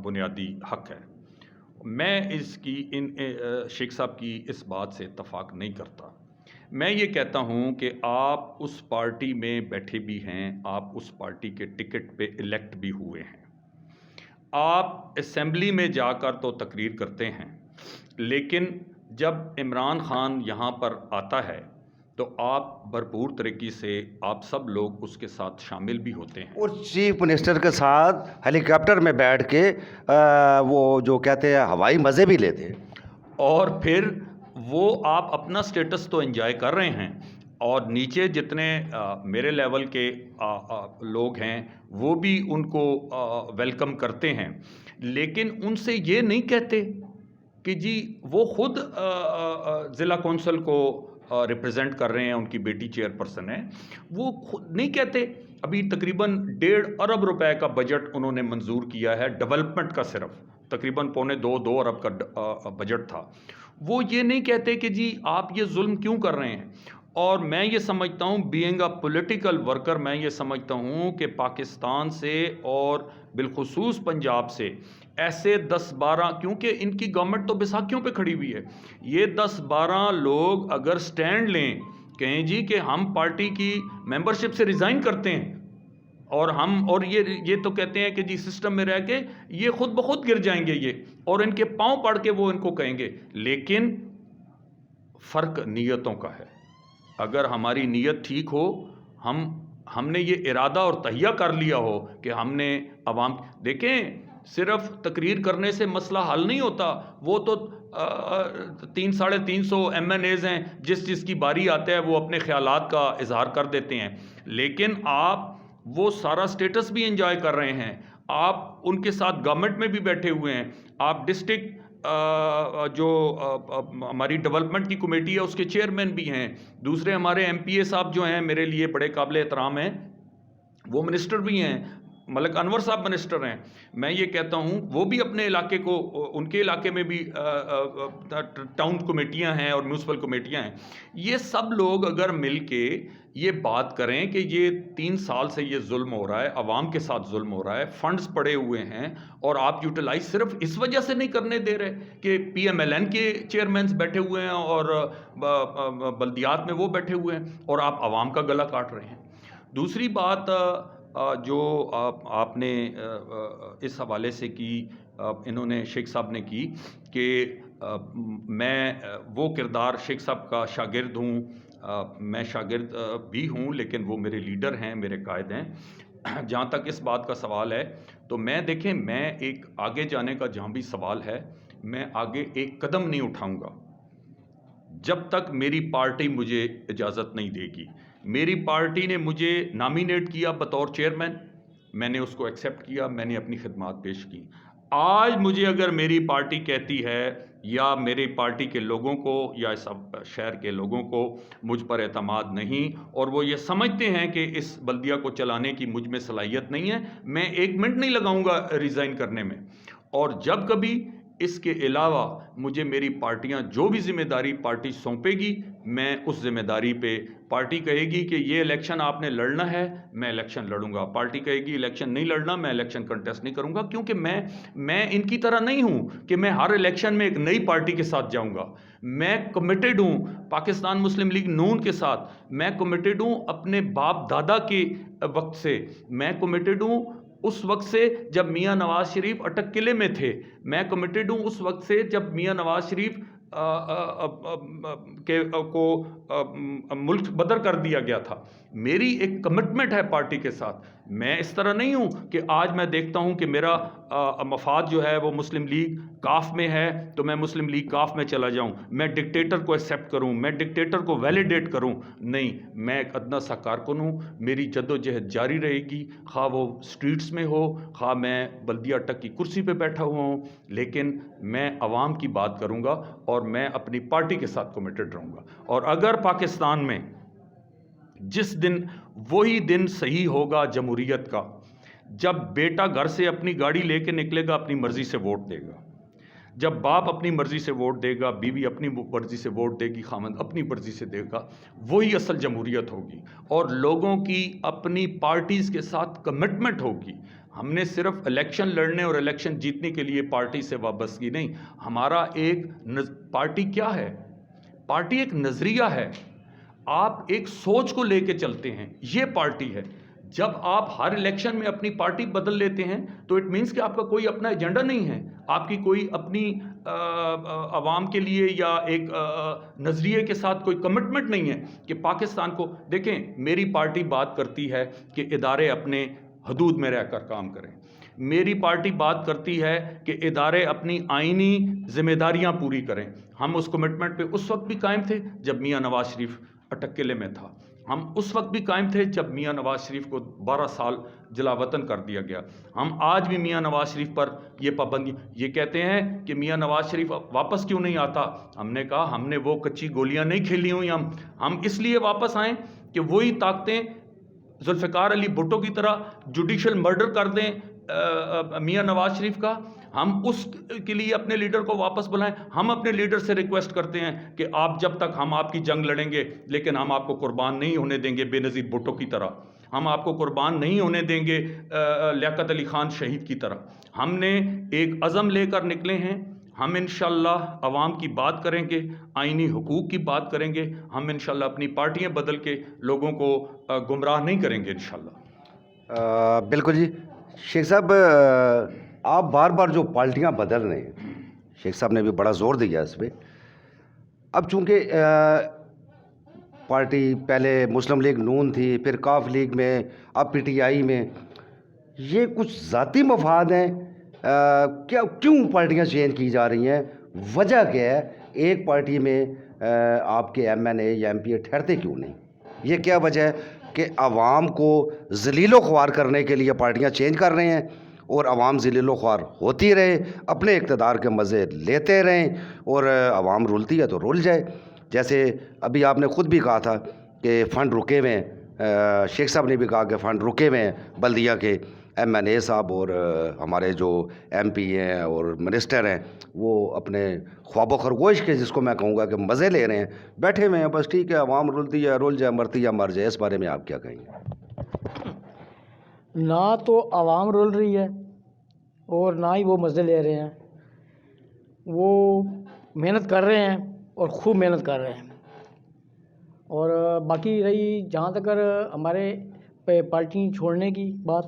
Speaker 3: بنیادی حق ہے, میں اس کی شیخ صاحب کی اس بات سے اتفاق نہیں کرتا. میں یہ کہتا ہوں کہ آپ اس پارٹی میں بیٹھے بھی ہیں, آپ اس پارٹی کے ٹکٹ پہ الیکٹ بھی ہوئے ہیں, آپ اسمبلی میں جا کر تو تقریر کرتے ہیں, لیکن جب عمران خان یہاں پر آتا ہے تو آپ بھرپور طریقے سے آپ سب لوگ اس کے ساتھ شامل بھی ہوتے ہیں.
Speaker 1: اور چیف منسٹر کے ساتھ ہیلی کاپٹر میں بیٹھ کے وہ جو کہتے ہیں ہوائی مزے بھی لیتے ہیں.
Speaker 3: اور پھر وہ آپ اپنا سٹیٹس تو انجوائے کر رہے ہیں, اور نیچے جتنے میرے لیول کے لوگ ہیں وہ بھی ان کو ویلکم کرتے ہیں, لیکن ان سے یہ نہیں کہتے کہ جی وہ خود ضلع کونسل کو ریپرزینٹ کر رہے ہیں, ان کی بیٹی چیئر پرسن ہے, وہ خود نہیں کہتے. ابھی تقریباً 1.5 ارب روپے کا بجٹ انہوں نے منظور کیا ہے ڈیولپمنٹ کا, صرف تقریباً 2.25 ارب کا بجٹ تھا. وہ یہ نہیں کہتے کہ جی آپ یہ ظلم کیوں کر رہے ہیں. اور میں یہ سمجھتا ہوں بینگ اے پولیٹیکل ورکر, میں یہ سمجھتا ہوں کہ پاکستان سے اور بالخصوص پنجاب سے ایسے 10-12, کیونکہ ان کی گورنمنٹ تو بیساکھیوں پہ کھڑی ہوئی ہے, یہ 10-12 لوگ اگر سٹینڈ لیں, کہیں جی کہ ہم پارٹی کی ممبرشپ سے ریزائن کرتے ہیں, اور یہ تو کہتے ہیں کہ جی سسٹم میں رہ کے یہ خود بخود گر جائیں گے یہ, اور ان کے پاؤں پڑ کے وہ ان کو کہیں گے. لیکن فرق نیتوں کا ہے. اگر ہماری نیت ٹھیک ہو, ہم نے یہ ارادہ اور تہیہ کر لیا ہو کہ ہم نے عوام, دیکھیں صرف تقریر کرنے سے مسئلہ حل نہیں ہوتا, وہ تو 300-350 MNAs ہیں, جس کی باری آتا ہے وہ اپنے خیالات کا اظہار کر دیتے ہیں, لیکن آپ وہ سارا سٹیٹس بھی انجوائے کر رہے ہیں, آپ ان کے ساتھ گورنمنٹ میں بھی بیٹھے ہوئے ہیں, آپ ڈسٹرکٹ جو ہماری ڈیولپمنٹ کی کمیٹی ہے اس کے چیئرمین بھی ہیں, دوسرے ہمارے MP صاحب جو ہیں میرے لیے بڑے قابل احترام ہیں, وہ منسٹر بھی ہیں, ملک انور صاحب منسٹر ہیں. میں یہ کہتا ہوں وہ بھی اپنے علاقے کو, ان کے علاقے میں بھی ٹاؤن کمیٹیاں ہیں اور میونسپل کمیٹیاں ہیں, یہ سب لوگ اگر مل کے یہ بات کریں کہ یہ 3 سال سے یہ ظلم ہو رہا ہے, عوام کے ساتھ ظلم ہو رہا ہے, فنڈز پڑے ہوئے ہیں, اور آپ یوٹیلائز صرف اس وجہ سے نہیں کرنے دے رہے کہ PMLN کے چیئرمینز بیٹھے ہوئے ہیں اور بلدیات میں وہ بیٹھے ہوئے ہیں, اور آپ عوام کا گلا کاٹ رہے ہیں. دوسری بات جو آپ نے اس حوالے سے کی, انہوں نے شیخ صاحب نے کی کہ میں وہ کردار شیخ صاحب کا شاگرد ہوں, میں شاگرد بھی ہوں لیکن وہ میرے لیڈر ہیں, میرے قائد ہیں. جہاں تک اس بات کا سوال ہے تو میں دیکھیں, میں ایک آگے جانے کا جہاں بھی سوال ہے, میں آگے ایک قدم نہیں اٹھاؤں گا جب تک میری پارٹی مجھے اجازت نہیں دے گی. میری پارٹی نے مجھے نامینیٹ کیا بطور چیئرمین, میں نے اس کو ایکسیپٹ کیا, میں نے اپنی خدمات پیش کی. آج مجھے اگر میری پارٹی کہتی ہے یا میری پارٹی کے لوگوں کو یا اس شہر کے لوگوں کو مجھ پر اعتماد نہیں, اور وہ یہ سمجھتے ہیں کہ اس بلدیہ کو چلانے کی مجھ میں صلاحیت نہیں ہے, میں 1 منٹ نہیں لگاؤں گا ریزائن کرنے میں. اور جب کبھی اس کے علاوہ مجھے میری پارٹیاں جو بھی ذمہ داری پارٹی سونپے گی, میں اس ذمہ داری پہ, پارٹی کہے گی کہ یہ الیکشن آپ نے لڑنا ہے, میں الیکشن لڑوں گا. پارٹی کہے گی الیکشن نہیں لڑنا, میں الیکشن کنٹیسٹ نہیں کروں گا, کیونکہ میں ان کی طرح نہیں ہوں کہ میں ہر الیکشن میں ایک نئی پارٹی کے ساتھ جاؤں گا. میں کمیٹڈ ہوں پاکستان مسلم لیگ نون کے ساتھ, میں کمیٹڈ ہوں اپنے باپ دادا کے وقت سے, میں کمیٹڈ ہوں اس وقت سے جب میاں نواز شریف اٹک قلعے میں تھے, میں کمیٹڈ ہوں اس وقت سے جب میاں نواز شریف کو ملک بدر کر دیا گیا تھا. میری ایک کمٹمنٹ ہے پارٹی کے ساتھ. میں اس طرح نہیں ہوں کہ آج میں دیکھتا ہوں کہ میرا مفاد جو ہے وہ مسلم لیگ کاف میں ہے تو میں مسلم لیگ کاف میں چلا جاؤں, میں ڈکٹیٹر کو ایکسیپٹ کروں, میں ڈکٹیٹر کو ویلیڈیٹ کروں. نہیں, میں ایک ادنا سا کارکن ہوں, میری جد و جہد جاری رہے گی, خواہ وہ سٹریٹس میں ہو, خواہ میں بلدیہ ٹک کی کرسی پہ بیٹھا ہوا ہوں, لیکن میں عوام کی بات کروں گا اور میں اپنی پارٹی کے ساتھ کمیٹڈ رہوں گا. اور اگر پاکستان میں جس دن, وہی دن صحیح ہوگا جمہوریت کا جب بیٹا گھر سے اپنی گاڑی لے کے نکلے گا, اپنی مرضی سے ووٹ دے گا, جب باپ اپنی مرضی سے ووٹ دے گا, بیوی اپنی مرضی سے ووٹ دے گی, خامند اپنی مرضی سے دے گا, وہی اصل جمہوریت ہوگی. اور لوگوں کی اپنی پارٹیز کے ساتھ کمٹمنٹ ہوگی. ہم نے صرف الیکشن لڑنے اور الیکشن جیتنے کے لیے پارٹی سے وابستگی نہیں. ہمارا ایک پارٹی کیا ہے؟ پارٹی ایک نظریہ ہے. آپ ایک سوچ کو لے کے چلتے ہیں, یہ پارٹی ہے. جب آپ ہر الیکشن میں اپنی پارٹی بدل لیتے ہیں تو اٹ مینس کہ آپ کا کوئی اپنا ایجنڈا نہیں ہے, آپ کی کوئی اپنی عوام کے لیے یا ایک نظریے کے ساتھ کوئی کمٹمنٹ نہیں ہے کہ پاکستان کو. دیکھیں, میری پارٹی بات کرتی ہے کہ ادارے اپنے حدود میں رہ کر کام کریں. میری پارٹی بات کرتی ہے کہ ادارے اپنی آئینی ذمہ داریاں پوری کریں. ہم اس کمٹمنٹ پہ اس وقت بھی قائم تھے جب میاں نواز شریف اٹکلے میں تھا. ہم اس وقت بھی قائم تھے جب میاں نواز شریف کو 12 سال جلا وطن کر دیا گیا. ہم آج بھی میاں نواز شریف پر یہ پابندی, یہ کہتے ہیں کہ میاں نواز شریف واپس کیوں نہیں آتا. ہم نے کہا ہم نے وہ کچی گولیاں نہیں کھیلی ہوئی. ہم اس لیے واپس آئیں کہ وہی طاقتیں ذوالفقار علی بھٹو کی طرح جوڈیشل مرڈر کر دیں میاں نواز شریف کا. ہم اس کے لیے اپنے لیڈر کو واپس بلائیں. ہم اپنے لیڈر سے ریکویسٹ کرتے ہیں کہ آپ جب تک ہم آپ کی جنگ لڑیں گے لیکن ہم آپ کو قربان نہیں ہونے دیں گے بے نظیر بھٹو کی طرح. ہم آپ کو قربان نہیں ہونے دیں گے لیاقت علی خان شہید کی طرح. ہم نے ایک عزم لے کر نکلے ہیں. ہم انشاءاللہ عوام کی بات کریں گے, آئینی حقوق کی بات کریں گے. ہم انشاءاللہ اپنی پارٹیاں بدل کے لوگوں کو گمراہ نہیں کریں گے انشاءاللہ.
Speaker 1: بالکل جی. شیخ صاحب, آپ بار بار جو پارٹیاں بدل رہے ہیں, شیخ صاحب نے بھی بڑا زور دیا اس پہ. اب چونکہ پارٹی پہلے مسلم لیگ نون تھی, پھر کاف لیگ میں, اب پی ٹی آئی میں, یہ کچھ ذاتی مفاد ہیں کیوں پارٹیاں چینج کی جا رہی ہیں؟ وجہ کیا ہے؟ ایک پارٹی میں آپ کے ایم این اے یا ایم پی اے ٹھہرتے کیوں نہیں؟ یہ کیا وجہ ہے کہ عوام کو ذلیل و خوار کرنے کے لیے پارٹیاں چینج کر رہے ہیں اور عوام ذلیل و خوار ہوتی رہے, اپنے اقتدار کے مزے لیتے رہیں اور عوام رولتی ہے تو رول جائے؟ جیسے ابھی آپ نے خود بھی کہا تھا کہ فنڈ رکے ہوئے ہیں, شیخ صاحب نے بھی کہا کہ فنڈ رکے ہوئے ہیں بلدیہ کے. ایم این اے صاحب اور ہمارے جو ایم پی ہیں اور منسٹر ہیں وہ اپنے خواب و خرگوش کے, جس کو میں کہوں گا کہ مزے لے رہے ہیں, بیٹھے ہوئے ہیں. بس ٹھیک ہے, عوام رولتی ہے رول جائے, مرتی ہے مر جائے. اس بارے میں آپ کیا کہیں گے؟
Speaker 2: نہ تو عوام رول رہی ہے اور نہ ہی وہ مزے لے رہے ہیں. وہ محنت کر رہے ہیں اور خوب محنت کر رہے ہیں. اور باقی رہی جہاں تک ہمارے پارٹی چھوڑنے کی بات,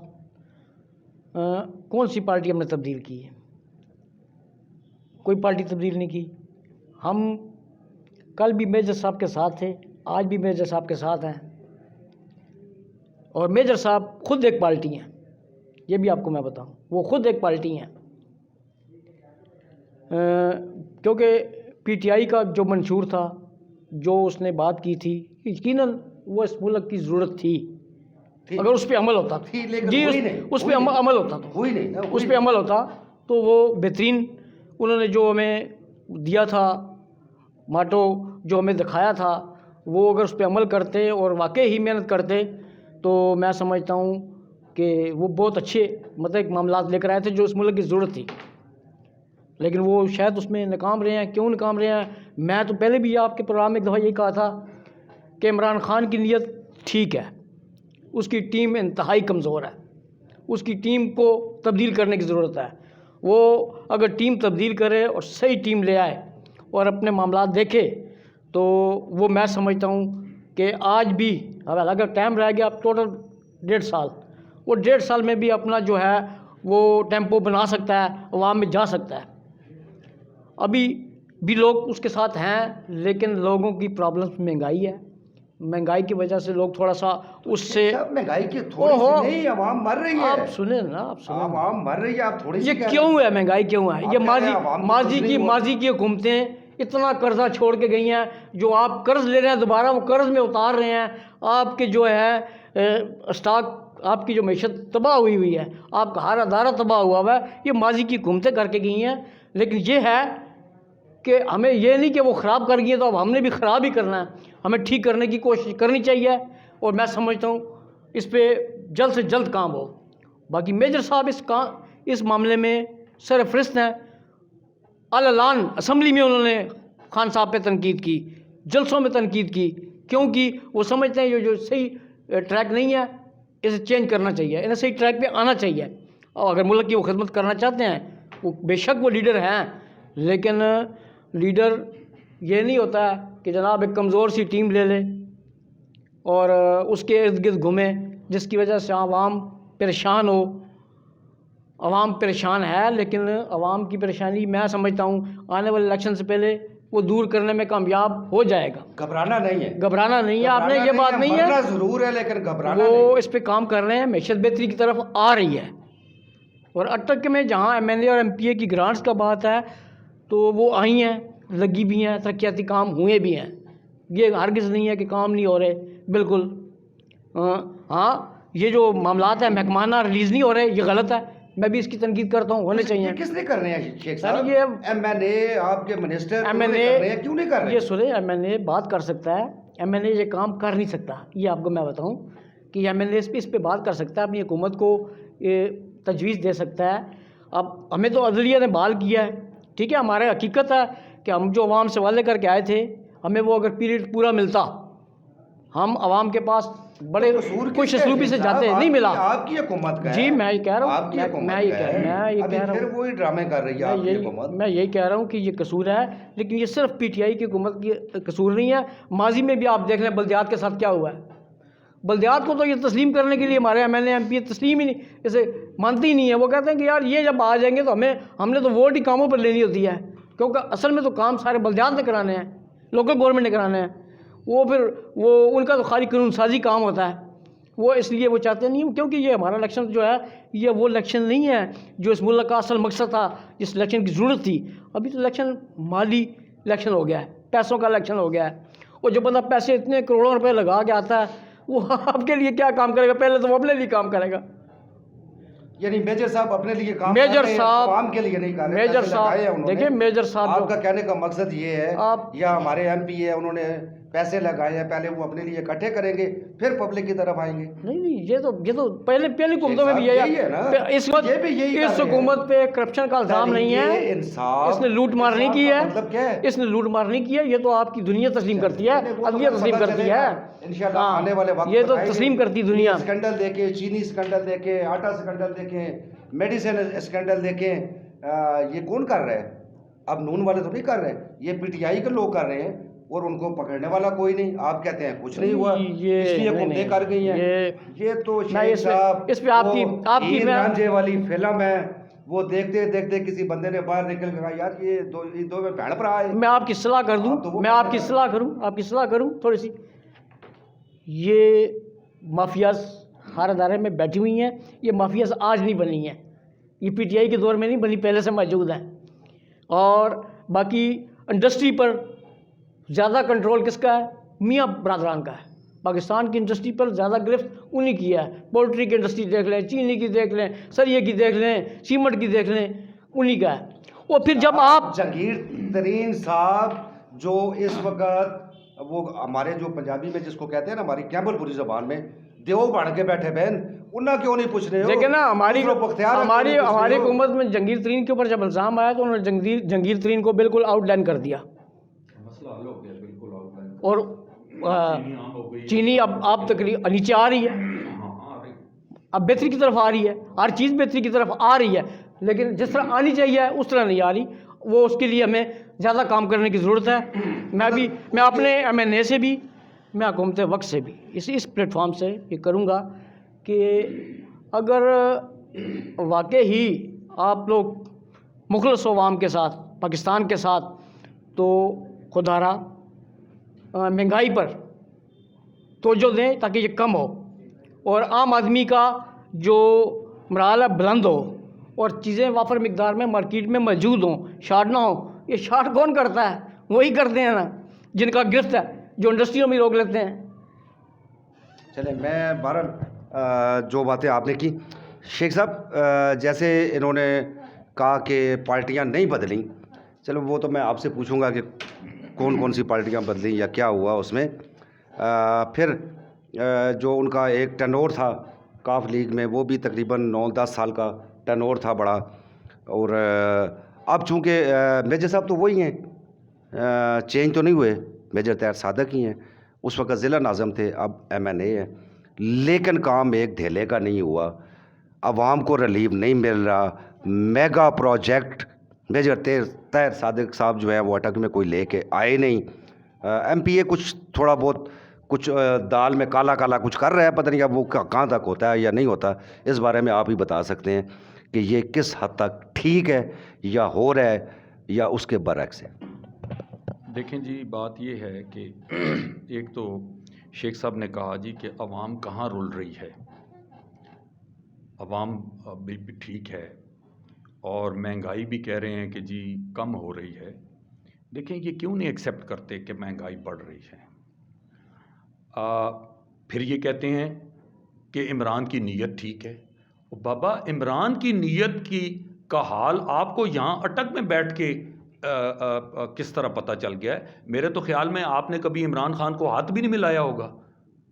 Speaker 2: کون سی پارٹی ہم نے تبدیل کی ہے؟ کوئی پارٹی تبدیل نہیں کی. ہم کل بھی میجر صاحب کے ساتھ تھے, آج بھی میجر صاحب کے ساتھ ہیں, اور میجر صاحب خود ایک پارٹی ہیں. یہ بھی آپ کو میں بتاؤں, وہ خود ایک پارٹی ہیں. کیونکہ پی ٹی آئی کا جو منشور تھا, جو اس نے بات کی تھی, یقیناً وہ اس ملک کی ضرورت تھی اگر اس پہ عمل ہوتا. جی, اس پہ عمل ہوتا تو اس پہ عمل ہوتا تو وہ بہترین انہوں نے جو ہمیں دیا تھا ماٹو, جو ہمیں دکھایا تھا, وہ اگر اس پہ عمل کرتے اور واقعی ہی محنت کرتے تو میں سمجھتا ہوں کہ وہ بہت اچھے ایک معاملات لے کر آئے تھے جو اس ملک کی ضرورت تھی. لیکن وہ شاید اس میں ناکام رہے ہیں. کیوں ناکام رہے ہیں؟ میں تو پہلے بھی آپ کے پروگرام میں ایک دفعہ یہ کہا تھا کہ عمران خان کی نیت ٹھیک ہے, اس کی ٹیم انتہائی کمزور ہے, اس کی ٹیم کو تبدیل کرنے کی ضرورت ہے. وہ اگر ٹیم تبدیل کرے اور صحیح ٹیم لے آئے اور اپنے معاملات دیکھے تو وہ میں سمجھتا ہوں کہ آج بھی اگر ٹائم رہ گیا ٹوٹل 1.5 سال, وہ 1.5 سال میں بھی اپنا جو ہے وہ ٹیمپو بنا سکتا ہے, عوام میں جا سکتا ہے. ابھی بھی لوگ اس کے ساتھ ہیں, لیکن لوگوں کی پرابلمس مہنگائی ہے. مہنگائی کی وجہ سے لوگ تھوڑا سا اس سے
Speaker 1: مہنگائی کی تھوڑی سی نہیں, عوام مر رہی ہے.
Speaker 2: آپ سنیں نا, آپ سنیں,
Speaker 1: عوام مر رہی ہے. آپ تھوڑی سی
Speaker 2: یہ کیوں ہے مہنگائی کیوں ہے؟ یہ ماضی کی حکومتیں اتنا قرضہ چھوڑ کے گئی ہیں, جو آپ قرض لے رہے ہیں دوبارہ وہ قرض میں اتار رہے ہیں. آپ کے جو ہے اسٹاک, آپ کی جو معیشت تباہ ہوئی ہے, آپ کا ہر ادارہ تباہ ہوا ہے. یہ ماضی کی حکومتیں کر کے گئی ہیں. لیکن یہ ہے کہ ہمیں یہ نہیں کہ وہ خراب کر گئی ہیں تو اب ہم نے بھی خراب ہی کرنا ہے. ہمیں ٹھیک کرنے کی کوشش کرنی چاہیے, اور میں سمجھتا ہوں اس پہ جلد سے جلد کام ہو. باقی میجر صاحب اس معاملے میں سرفرست ہیں. اعلان اسمبلی میں انہوں نے خان صاحب پہ تنقید کی, جلسوں میں تنقید کی, کیونکہ وہ سمجھتے ہیں یہ جو صحیح ٹریک نہیں ہے اسے چینج کرنا چاہیے, انہیں صحیح ٹریک پہ آنا چاہیے. اور اگر ملک کی وہ خدمت کرنا چاہتے ہیں وہ بے شک وہ لیڈر ہیں، لیکن لیڈر یہ نہیں ہوتا ہے کہ جناب ایک کمزور سی ٹیم لے لے اور اس کے ارد گرد گھومے، جس کی وجہ سے عوام پریشان ہو. عوام پریشان ہے، لیکن عوام کی پریشانی میں سمجھتا ہوں آنے والے الیکشن سے پہلے وہ دور کرنے میں کامیاب ہو جائے گا.
Speaker 1: گھبرانا نہیں ہے،
Speaker 2: گھبرانا نہیں ہے، آپ نے یہ بات نہیں
Speaker 1: مرنا
Speaker 2: ہے،
Speaker 1: ضرور ہے لیکن گھبرانا
Speaker 2: وہ
Speaker 1: نہیں.
Speaker 2: اس پہ کام کر رہے ہیں، معیشت بہتری کی طرف آ رہی ہے. اور اٹک میں جہاں ایم ایل اے اور ایم پی اے کی گرانٹس کا بات ہے تو وہ آئی ہیں، لگی بھی ہیں، ترقیاتی کام ہوئے بھی ہیں. یہ ہرگز نہیں ہے کہ کام نہیں ہو رہے، بالکل. ہاں یہ جو معاملات ہیں محکمانہ ریلیز نہیں ہو رہے، یہ غلط ہے، میں بھی اس کی تنقید کرتا ہوں، ہونے چاہیے.
Speaker 1: یہ کس نے کرنے ہیں شیخ صاحب؟
Speaker 2: یہ
Speaker 1: ایم این اے آپ کے منسٹر
Speaker 2: ایم این
Speaker 1: کیوں نہیں کر رہے؟
Speaker 2: یہ سنیں، ایم این اے بات کر سکتا ہے، ایم این اے یہ کام کر نہیں سکتا. یہ آپ کو میں بتاؤں کہ ایم این اے اس پہ بات کر سکتا ہے، اپنی حکومت کو یہ تجویز دے سکتا ہے. اب ہمیں تو عدلیہ نے بحال کیا ہے، ٹھیک ہے، ہمارے حقیقت ہے کہ ہم جو عوام سے وعدے کر کے آئے تھے، ہمیں وہ اگر پیریڈ پورا ملتا، ہم عوام کے پاس بڑے خوش اسلوبی سے جاتے ہیں، نہیں ملا.
Speaker 1: آپ کی حکومت کا ہے.
Speaker 2: جی میں یہ کہہ رہا ہوں،
Speaker 1: آپ کی حکومت
Speaker 2: میں یہ
Speaker 1: کا ہے.
Speaker 2: کہہ
Speaker 1: ابھی
Speaker 2: رہا
Speaker 1: پھر
Speaker 2: ہوں،
Speaker 1: وہی ڈرامے کر رہی ہے آپ کی حکومت.
Speaker 2: میں یہی کہہ رہا ہوں کہ یہ قصور ہے، لیکن یہ صرف پی ٹی آئی کی حکومت کی قصور نہیں ہے. ماضی میں بھی آپ دیکھ لیں بلدیات کے ساتھ کیا ہوا ہے. بلدیات کو تو یہ تسلیم کرنے کے لیے ہمارے M L A M P تسلیم ہی نہیں، اسے مانتے ہی نہیں ہے. وہ کہتے ہیں کہ یار یہ جب آ جائیں گے تو ہم نے تو ووٹ ہی کاموں پر لینی ہوتی ہے، کیونکہ اصل میں تو کام سارے بلدیات نے کرانے ہیں، لوکل گورنمنٹ نے کرانے ہیں. وہ پھر ان کا تو خالی قانون سازی کام ہوتا ہے. وہ اس لیے وہ چاہتے نہیں، کیونکہ یہ ہمارا الیکشن جو ہے یہ وہ الیکشن نہیں ہے جو اس ملک کا اصل مقصد تھا، جس الیکشن کی ضرورت تھی. ابھی تو الیکشن مالی الیکشن ہو گیا ہے، پیسوں کا الیکشن ہو گیا ہے. اور جو بندہ پیسے اتنے کروڑوں روپے لگا کے آتا ہے وہ آپ کے لیے کیا کام کرے گا؟ پہلے تو وہ اپنے لیے کام کرے گا.
Speaker 1: یعنی میجر صاحب اپنے لیے کام
Speaker 2: میجر
Speaker 1: کر رہے ہیں،
Speaker 2: صاحب
Speaker 1: عوام کے لیے نہیں کر رہے.
Speaker 2: میجر
Speaker 1: پیسے لگائے ہیں
Speaker 2: صاحب
Speaker 1: انہوں نے.
Speaker 2: دیکھیں میجر صاحب
Speaker 1: آپ کا کہنے کا مقصد یہ ہے
Speaker 2: آپ
Speaker 1: یا ہمارے ایم پی ہے انہوں نے پیسے لگائے ہیں، پہلے وہ اپنے لیے اکٹھے کریں گے پھر پبلک کی طرف آئیں گے.
Speaker 2: نہیں یہ تو پہلی حکومتوں میں بھی
Speaker 1: یہی ہے نا.
Speaker 2: اس وقت
Speaker 1: یہ بھی یہی کر
Speaker 2: اس
Speaker 1: رہے ہیں.
Speaker 2: حکومت پہ کرپشن کا الزام نہیں ہے،
Speaker 1: انصاف،
Speaker 2: اس نے لوٹ مار نہیں کی ہے.
Speaker 1: مطلب کیا ہے؟
Speaker 2: اس نے لوٹ مار نہیں کی ہے، یہ تو آپ کی دنیا تسلیم کرتی ہے، عدلیہ تسلیم کرتی ہے.
Speaker 1: انشاءاللہ آنے والے وقت
Speaker 2: یہ تو تسلیم کرتی دنیا.
Speaker 1: اسکینڈل دیکھیں، چینی اسکینڈل دیکھیں، آٹا اسکینڈل دیکھیں، میڈیسن اسکینڈل دیکھیں. یہ کون کر رہا ہے؟ اب نون والے تو نہیں کر رہے، یہ پی ٹی آئی کے لوگ کر رہے ہیں اور ان کو پکڑنے والا کوئی نہیں. آپ کہتے ہیں کچھ نہیں ہوا، اس لیے حکومتیں کر گئی ہیں. یہ تو شیخ صاحب
Speaker 2: اس پہ آپ کی
Speaker 1: رانجھے والی فلم ہے، وہ دیکھتے دیکھتے کسی بندے نے باہر نکل کے کہا یار یہ دو میں بہن بھرا ہے.
Speaker 2: میں آپ کی صلاح کر دوں، میں آپ کی صلاح کروں تھوڑی سی. یہ مافیاز ہر ادارے میں بیٹھی ہوئی ہیں، یہ مافیاز آج نہیں بنی ہیں، یہ پی ٹی آئی کے دور میں نہیں بنی، پہلے سے موجود ہیں. اور باقی انڈسٹری پر زیادہ کنٹرول کس کا ہے؟ میاں برادران کا ہے. پاکستان کی انڈسٹری پر زیادہ گرفت انہی کی ہے. پولٹری کی انڈسٹری دیکھ لیں، چینی کی دیکھ لیں، سریے کی دیکھ لیں، سیمنٹ کی دیکھ لیں، انہی کا ہے. اور پھر جب آپ
Speaker 1: جہانگیر ترین صاحب جو اس وقت وہ ہمارے جو پنجابی میں جس کو کہتے ہیں نا، ہماری کیمبل پوری زبان میں دیو بن کے بیٹھے بہن، انہاں کیوں نہیں پوچھ رہے ہو؟
Speaker 2: دیکھیں نا ہماری
Speaker 1: ہماری
Speaker 2: حکومت میں جہانگیر ترین کے اوپر جب الزام آیا تو انہوں نے جہانگیر ترین کو بالکل آؤٹ لائن کر دیا. اور چینی اب تقریباً نیچے آ رہی ہے، اب بہتری کی طرف آ رہی ہے، ہر چیز بہتری کی طرف آ رہی ہے، لیکن جس طرح آنی چاہیے اس طرح نہیں آ رہی. وہ اس کے لیے ہمیں زیادہ کام کرنے کی ضرورت ہے. میں اپنے ایم این اے سے بھی، میں حکومت وقت سے بھی اس پلیٹ فارم سے یہ کروں گا کہ اگر واقع ہی آپ لوگ مخلص ہو عوام کے ساتھ، پاکستان کے ساتھ، تو خدارا مہنگائی پر توجہ دیں تاکہ یہ کم ہو اور عام آدمی کا جو مرحلہ بلند ہو اور چیزیں وافر مقدار میں مارکیٹ میں موجود ہوں، شارٹ نہ ہو. یہ شارٹ کون کرتا ہے؟ وہی کرتے ہیں نا جن کا گرفت ہے، جو انڈسٹریوں میں روک لیتے ہیں.
Speaker 1: چلیں میں بہرحال جو باتیں آپ نے کی شیخ صاحب، جیسے انہوں نے کہا کہ پارٹیاں نہیں بدلیں، چلو وہ تو میں آپ سے پوچھوں گا کہ کون سی پارٹیاں بدلیں یا کیا ہوا اس میں. پھر جو ان کا ایک ٹرن اوور تھا کاف لیگ میں، وہ بھی تقریباً 9-10 سال کا ٹرن اوور تھا بڑا. اور اب چونکہ میجر صاحب تو وہی ہیں، چینج تو نہیں ہوئے، میجر طاہر صادق ہی ہیں. اس وقت ضلع ناظم تھے، اب ایم این اے ہیں، لیکن کام ایک دھیلے کا نہیں ہوا. عوام کو ریلیف نہیں مل رہا. میگا پروجیکٹ میجر طاہر صادق صاحب جو ہیں وہ اٹک میں کوئی لے کے آئے نہیں. ایم پی اے کچھ تھوڑا بہت کچھ دال میں کالا کالا کچھ کر رہا ہے, پتہ نہیں اب وہ کہاں تک ہوتا ہے یا نہیں ہوتا. اس بارے میں آپ ہی بتا سکتے ہیں کہ یہ کس حد تک ٹھیک ہے یا ہو رہا ہے یا اس کے برعکس ہے.
Speaker 3: دیکھیں جی, بات یہ ہے کہ ایک تو شیخ صاحب نے کہا جی کہ عوام کہاں رول رہی ہے. عوام بھی ٹھیک ہے اور مہنگائی بھی کہہ رہے ہیں کہ جی کم ہو رہی ہے. دیکھیں یہ کیوں نہیں ایکسیپٹ کرتے کہ مہنگائی بڑھ رہی ہے. پھر یہ کہتے ہیں کہ عمران کی نیت ٹھیک ہے. بابا عمران کی نیت کا حال آپ کو یہاں اٹک میں بیٹھ کے کس طرح پتہ چل گیا ہے؟ میرے تو خیال میں آپ نے کبھی عمران خان کو ہاتھ بھی نہیں ملایا ہوگا.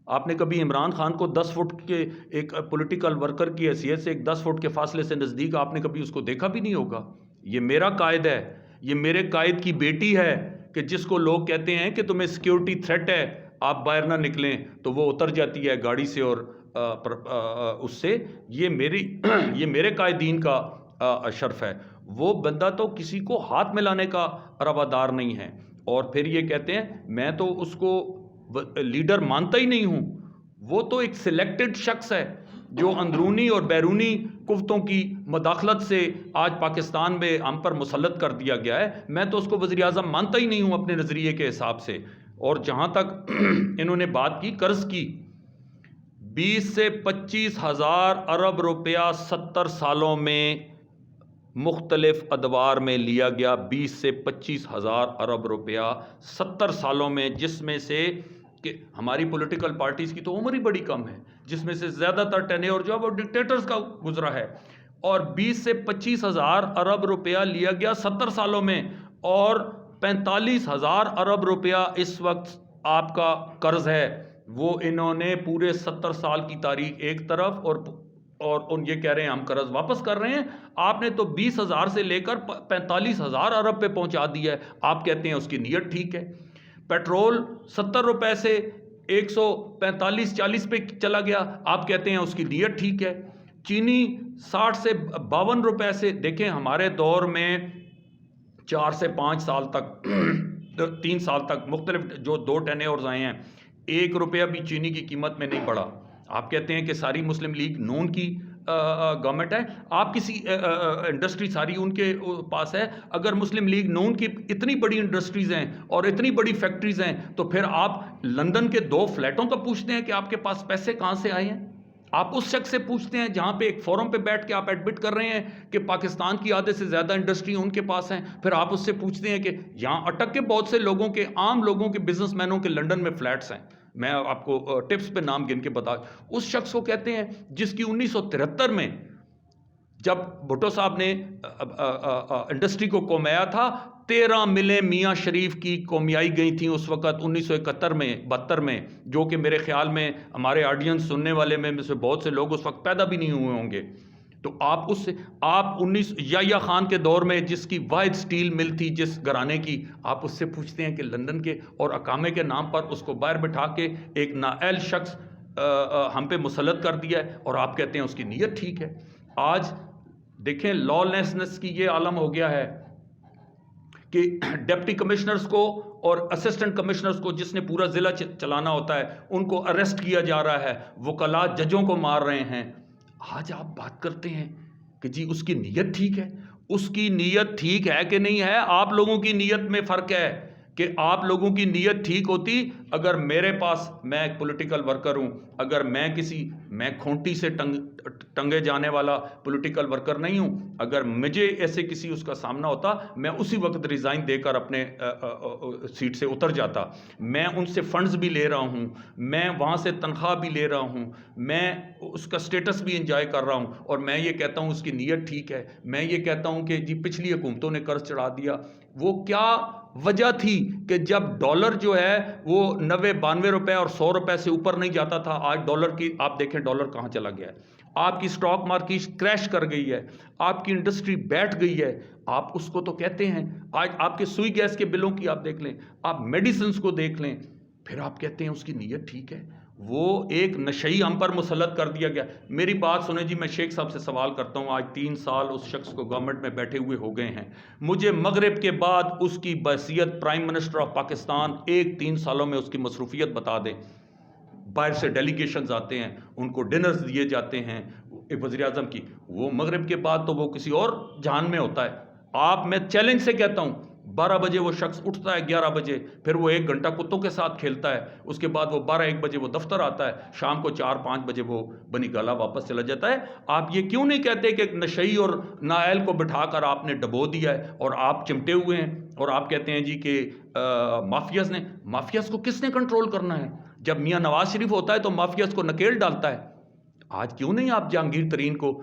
Speaker 3: آپ نے کبھی عمران خان کو 10 فٹ کے ایک پولیٹیکل ورکر کی حیثیت سے ایک 10 فٹ کے فاصلے سے نزدیک آپ نے کبھی اس کو دیکھا بھی نہیں ہوگا. یہ میرا قائد ہے, یہ میرے قائد کی بیٹی ہے کہ جس کو لوگ کہتے ہیں کہ تمہیں سیکیورٹی تھریٹ ہے, آپ باہر نہ نکلیں, تو وہ اتر جاتی ہے گاڑی سے اور اس سے. یہ میرے قائدین کا شرف ہے. وہ بندہ تو کسی کو ہاتھ ملانے کا روادار نہیں ہے. اور پھر یہ کہتے ہیں میں تو اس کو لیڈر مانتا ہی نہیں ہوں. وہ تو ایک سلیکٹڈ شخص ہے جو اندرونی اور بیرونی قوتوں کی مداخلت سے آج پاکستان میں ہم پر مسلط کر دیا گیا ہے. میں تو اس کو وزیر اعظم مانتا ہی نہیں ہوں اپنے نظریے کے حساب سے. اور جہاں تک انہوں نے بات کی قرض کی, 20 سے 25 ہزار ارب روپیہ 70 سالوں میں مختلف ادوار میں لیا گیا. 20 سے 25 ہزار ارب روپیہ 70 سالوں میں, جس میں سے کہ ہماری پولیٹیکل پارٹیز کی تو عمر ہی بڑی کم ہے, جس میں سے زیادہ تر ٹینیور جو ہے وہ ڈکٹیٹرز کا گزرا ہے. اور 20 سے 25 ہزار ارب روپیہ لیا گیا 70 سالوں میں, اور 45 ہزار ارب روپیہ اس وقت آپ کا قرض ہے. وہ انہوں نے پورے 70 سال کی تاریخ ایک طرف اور ان یہ کہہ رہے ہیں ہم قرض واپس کر رہے ہیں. آپ نے تو 20 ہزار سے لے کر 45 ہزار ارب پہ پہنچا دیا ہے. آپ کہتے ہیں اس کی نیت ٹھیک ہے. پیٹرول 70 روپے سے 145-40 پہ چلا گیا, آپ کہتے ہیں اس کی نیت ٹھیک ہے. چینی 60 سے 52 روپے سے, دیکھیں ہمارے دور میں 4 سے 5 سال تک 3 سال تک مختلف جو 2 ٹینیورز آئے ہیں, 1 روپیہ بھی چینی کی قیمت میں نہیں بڑھا. آپ کہتے ہیں کہ ساری مسلم لیگ نون کی گورنمنٹ ہے. آپ کسی انڈسٹری ساری ان کے پاس ہے. اگر مسلم لیگ نون کی اتنی بڑی انڈسٹریز ہیں اور اتنی بڑی فیکٹریز ہیں, تو پھر آپ لندن کے 2 فلیٹوں کا پوچھتے ہیں کہ آپ کے پاس پیسے کہاں سے آئے ہیں. آپ اس شخص سے پوچھتے ہیں جہاں پہ ایک فورم پہ بیٹھ کے آپ ایڈمٹ کر رہے ہیں کہ پاکستان کی آدھے سے زیادہ انڈسٹری ان کے پاس ہیں. پھر آپ اس سے پوچھتے ہیں کہ یہاں اٹک کے بہت سے لوگوں کے, عام لوگوں کے, بزنس مینوں کے لندن میں فلیٹس ہیں. میں آپ کو ٹپس پہ نام گن کے بتا, اس شخص کو کہتے ہیں جس کی 1973 میں جب بھٹو صاحب نے انڈسٹری کو قومیہ تھا, 13 ملیں میاں شریف کی قومیائی گئی تھیں اس وقت 1971 میں, جو کہ میرے خیال میں ہمارے آڈینس سننے والے میں سے بہت سے لوگ اس وقت پیدا بھی نہیں ہوئے ہوں گے. تو آپ اس سے آپ 19 یا خان کے دور میں جس کی واحد سٹیل مل تھی جس گھرانے کی, آپ اس سے پوچھتے ہیں کہ لندن کے اور اقامے کے نام پر اس کو باہر بٹھا کے ایک نااہل شخص ہم پہ مسلط کر دیا ہے, اور آپ کہتے ہیں اس کی نیت ٹھیک ہے. آج دیکھیں لا لیسنس کی یہ عالم ہو گیا ہے کہ ڈپٹی کمشنرز کو اور اسسٹنٹ کمشنرز کو, جس نے پورا ضلع چلانا ہوتا ہے, ان کو اریسٹ کیا جا رہا ہے. وکلاء ججوں کو مار رہے ہیں. آج آپ بات کرتے ہیں کہ جی اس کی نیت ٹھیک ہے. اس کی نیت ٹھیک ہے کہ نہیں ہے, آپ لوگوں کی نیت میں فرق ہے. کہ آپ لوگوں کی نیت ٹھیک ہوتی, اگر میرے پاس, میں ایک پولیٹیکل ورکر ہوں, اگر میں کھونٹی سے ٹنگے جانے والا پولیٹیکل ورکر نہیں ہوں, اگر مجھے ایسے کسی اس کا سامنا ہوتا, میں اسی وقت ریزائن دے کر اپنے سیٹ سے اتر جاتا. میں ان سے فنڈز بھی لے رہا ہوں, میں وہاں سے تنخواہ بھی لے رہا ہوں, میں اس کا سٹیٹس بھی انجوائے کر رہا ہوں, اور میں یہ کہتا ہوں اس کی نیت ٹھیک ہے. میں یہ کہتا ہوں کہ جی پچھلی حکومتوں نے قرض چڑھا دیا. وہ کیا وجہ تھی کہ جب ڈالر جو ہے وہ 90-92 روپے اور 100 روپے سے اوپر نہیں جاتا تھا, آج ڈالر کی آپ دیکھیں ڈالر کہاں چلا گیا ہے. آپ کی سٹاک مارکیٹ کریش کر گئی ہے, آپ کی انڈسٹری بیٹھ گئی ہے. آپ اس کو تو کہتے ہیں, آج آپ کے سوئی گیس کے بلوں کی آپ دیکھ لیں, آپ میڈیسنز کو دیکھ لیں, پھر آپ کہتے ہیں اس کی نیت ٹھیک ہے. وہ ایک نشئی ہم پر مسلط کر دیا گیا. میری بات سنیں جی, میں شیخ صاحب سے سوال کرتا ہوں, آج 3 سال اس شخص کو گورنمنٹ میں بیٹھے ہوئے ہو گئے ہیں, مجھے مغرب کے بعد اس کی بحیثیت پرائم منسٹر آف پاکستان 3 سالوں میں اس کی مصروفیت بتا دیں. باہر سے ڈیلیگیشنز آتے ہیں, ان کو ڈنرز دیے جاتے ہیں وزیر اعظم کی, وہ مغرب کے بعد تو وہ کسی اور جہان میں ہوتا ہے. میں چیلنج سے کہتا ہوں, 12 بجے وہ شخص اٹھتا ہے, 11 بجے پھر وہ 1 گھنٹہ کتوں کے ساتھ کھیلتا ہے, اس کے بعد وہ 12-1 بجے وہ دفتر آتا ہے, شام کو 4-5 بجے وہ بنی گالا واپس چلا جاتا ہے. آپ یہ کیوں نہیں کہتے کہ ایک نشئی اور نااہل کو بٹھا کر آپ نے ڈبو دیا ہے اور آپ چمٹے ہوئے ہیں, اور آپ کہتے ہیں جی کہ مافیاز کو کس نے کنٹرول کرنا ہے؟ جب میاں نواز شریف ہوتا ہے تو مافیاز کو نکیل ڈالتا ہے. آج کیوں نہیں آپ جہانگیر ترین کو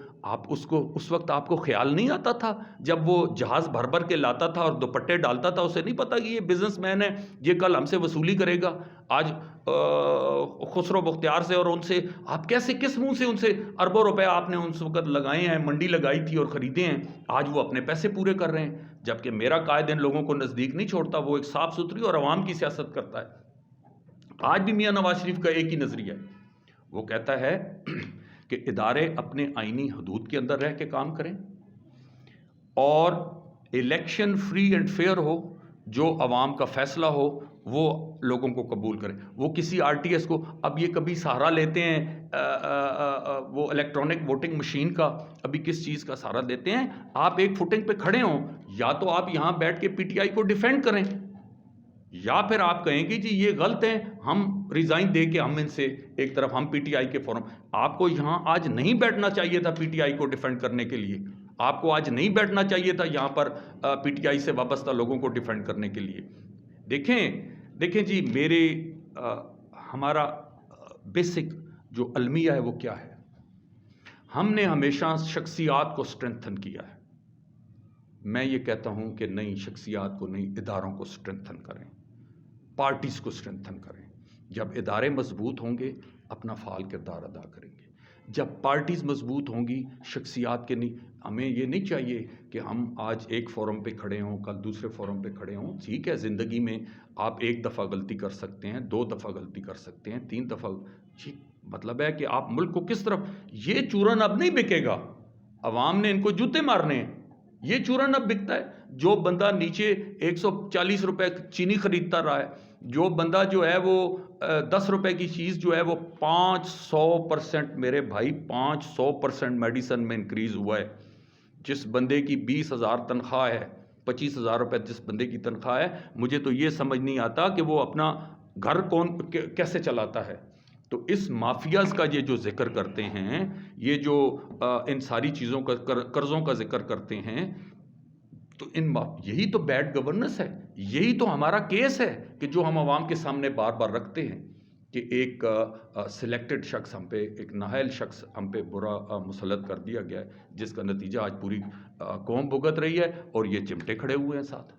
Speaker 3: اس وقت آپ کو خیال نہیں آتا تھا جب وہ جہاز بھر بھر کے لاتا تھا اور دوپٹے ڈالتا تھا, اسے نہیں پتا کہ یہ بزنس مین ہے, یہ کل ہم سے وصولی کرے گا. آج خسرو بختیار سے اور ان سے آپ کیسے, کس منہ سے ان سے اربوں روپے آپ نے اس وقت لگائے ہیں, منڈی لگائی تھی اور خریدے ہیں, آج وہ اپنے پیسے پورے کر رہے ہیں. جبکہ میرا قائد ان لوگوں کو نزدیک نہیں چھوڑتا, وہ ایک صاف ستھری اور عوام کی سیاست کرتا ہے. آج بھی میاں نواز شریف کا ایک ہی نظریہ ہے, وہ کہتا ہے کہ ادارے اپنے آئینی حدود کے اندر رہ کے کام کریں اور الیکشن فری اینڈ فیئر ہو, جو عوام کا فیصلہ ہو وہ لوگوں کو قبول کریں. وہ کسی آر ٹی ایس کو, اب یہ کبھی سہارا لیتے ہیں وہ الیکٹرانک ووٹنگ مشین کا, ابھی کس چیز کا سہارا لیتے ہیں؟ آپ ایک فوٹنگ پہ کھڑے ہوں, یا تو آپ یہاں بیٹھ کے پی ٹی آئی کو ڈیفینڈ کریں, یا پھر آپ کہیں کہ جی یہ غلط ہے, ہم ریزائن دے کے ہم ان سے ایک طرف ہم پی ٹی آئی کے فورم. آپ کو یہاں آج نہیں بیٹھنا چاہیے تھا پی ٹی آئی کو ڈیفینڈ کرنے کے لیے, آپ کو آج نہیں بیٹھنا چاہیے تھا یہاں پر پی ٹی آئی سے وابستہ لوگوں کو ڈیفینڈ کرنے کے لیے. دیکھیں جی, ہمارا بیسک جو المیہ ہے وہ کیا ہے؟ ہم نے ہمیشہ شخصیات کو سٹرینتھن کیا ہے. میں یہ کہتا ہوں کہ نئی شخصیات کو نہیں, اداروں کو سٹرینتھن کریں, پارٹیز کو سٹرینتھن کریں. جب ادارے مضبوط ہوں گے اپنا فعال کردار ادا کریں گے. جب پارٹیز مضبوط ہوں گی, شخصیات کے نہیں. ہمیں یہ نہیں چاہیے کہ ہم آج ایک فورم پہ کھڑے ہوں, کل دوسرے فورم پہ کھڑے ہوں. ٹھیک ہے, زندگی میں آپ 1 دفعہ غلطی کر سکتے ہیں, 2 دفعہ غلطی کر سکتے ہیں, 3 دفعہ. مطلب ہے کہ آپ ملک کو کس طرف, یہ چورن اب نہیں بکے گا, عوام نے ان کو جوتے مارنے ہیں. یہ چورن اب بکتا ہے. جو بندہ نیچے 140 روپے چینی خریدتا رہا ہے, جو بندہ جو ہے وہ 10 روپے کی چیز جو ہے وہ 500%, میرے بھائی 500% میڈیسن میں انکریز ہوا ہے. جس بندے کی 20,000 تنخواہ ہے, 25,000 روپے جس بندے کی تنخواہ ہے, مجھے تو یہ سمجھ نہیں آتا کہ وہ اپنا گھر کیسے چلاتا ہے. تو اس مافیاز کا یہ جو ذکر کرتے ہیں, یہ جو ان ساری چیزوں کا قرضوں کا ذکر کرتے ہیں, تو یہی تو بیڈ گورننس ہے, یہی تو ہمارا کیس ہے کہ جو ہم عوام کے سامنے بار بار رکھتے ہیں کہ ایک سلیکٹڈ شخص ہم پہ, ایک نااہل شخص ہم پہ برا مسلط کر دیا گیا ہے, جس کا نتیجہ آج پوری قوم بھگت رہی ہے اور یہ چمٹے کھڑے ہوئے ہیں ساتھ.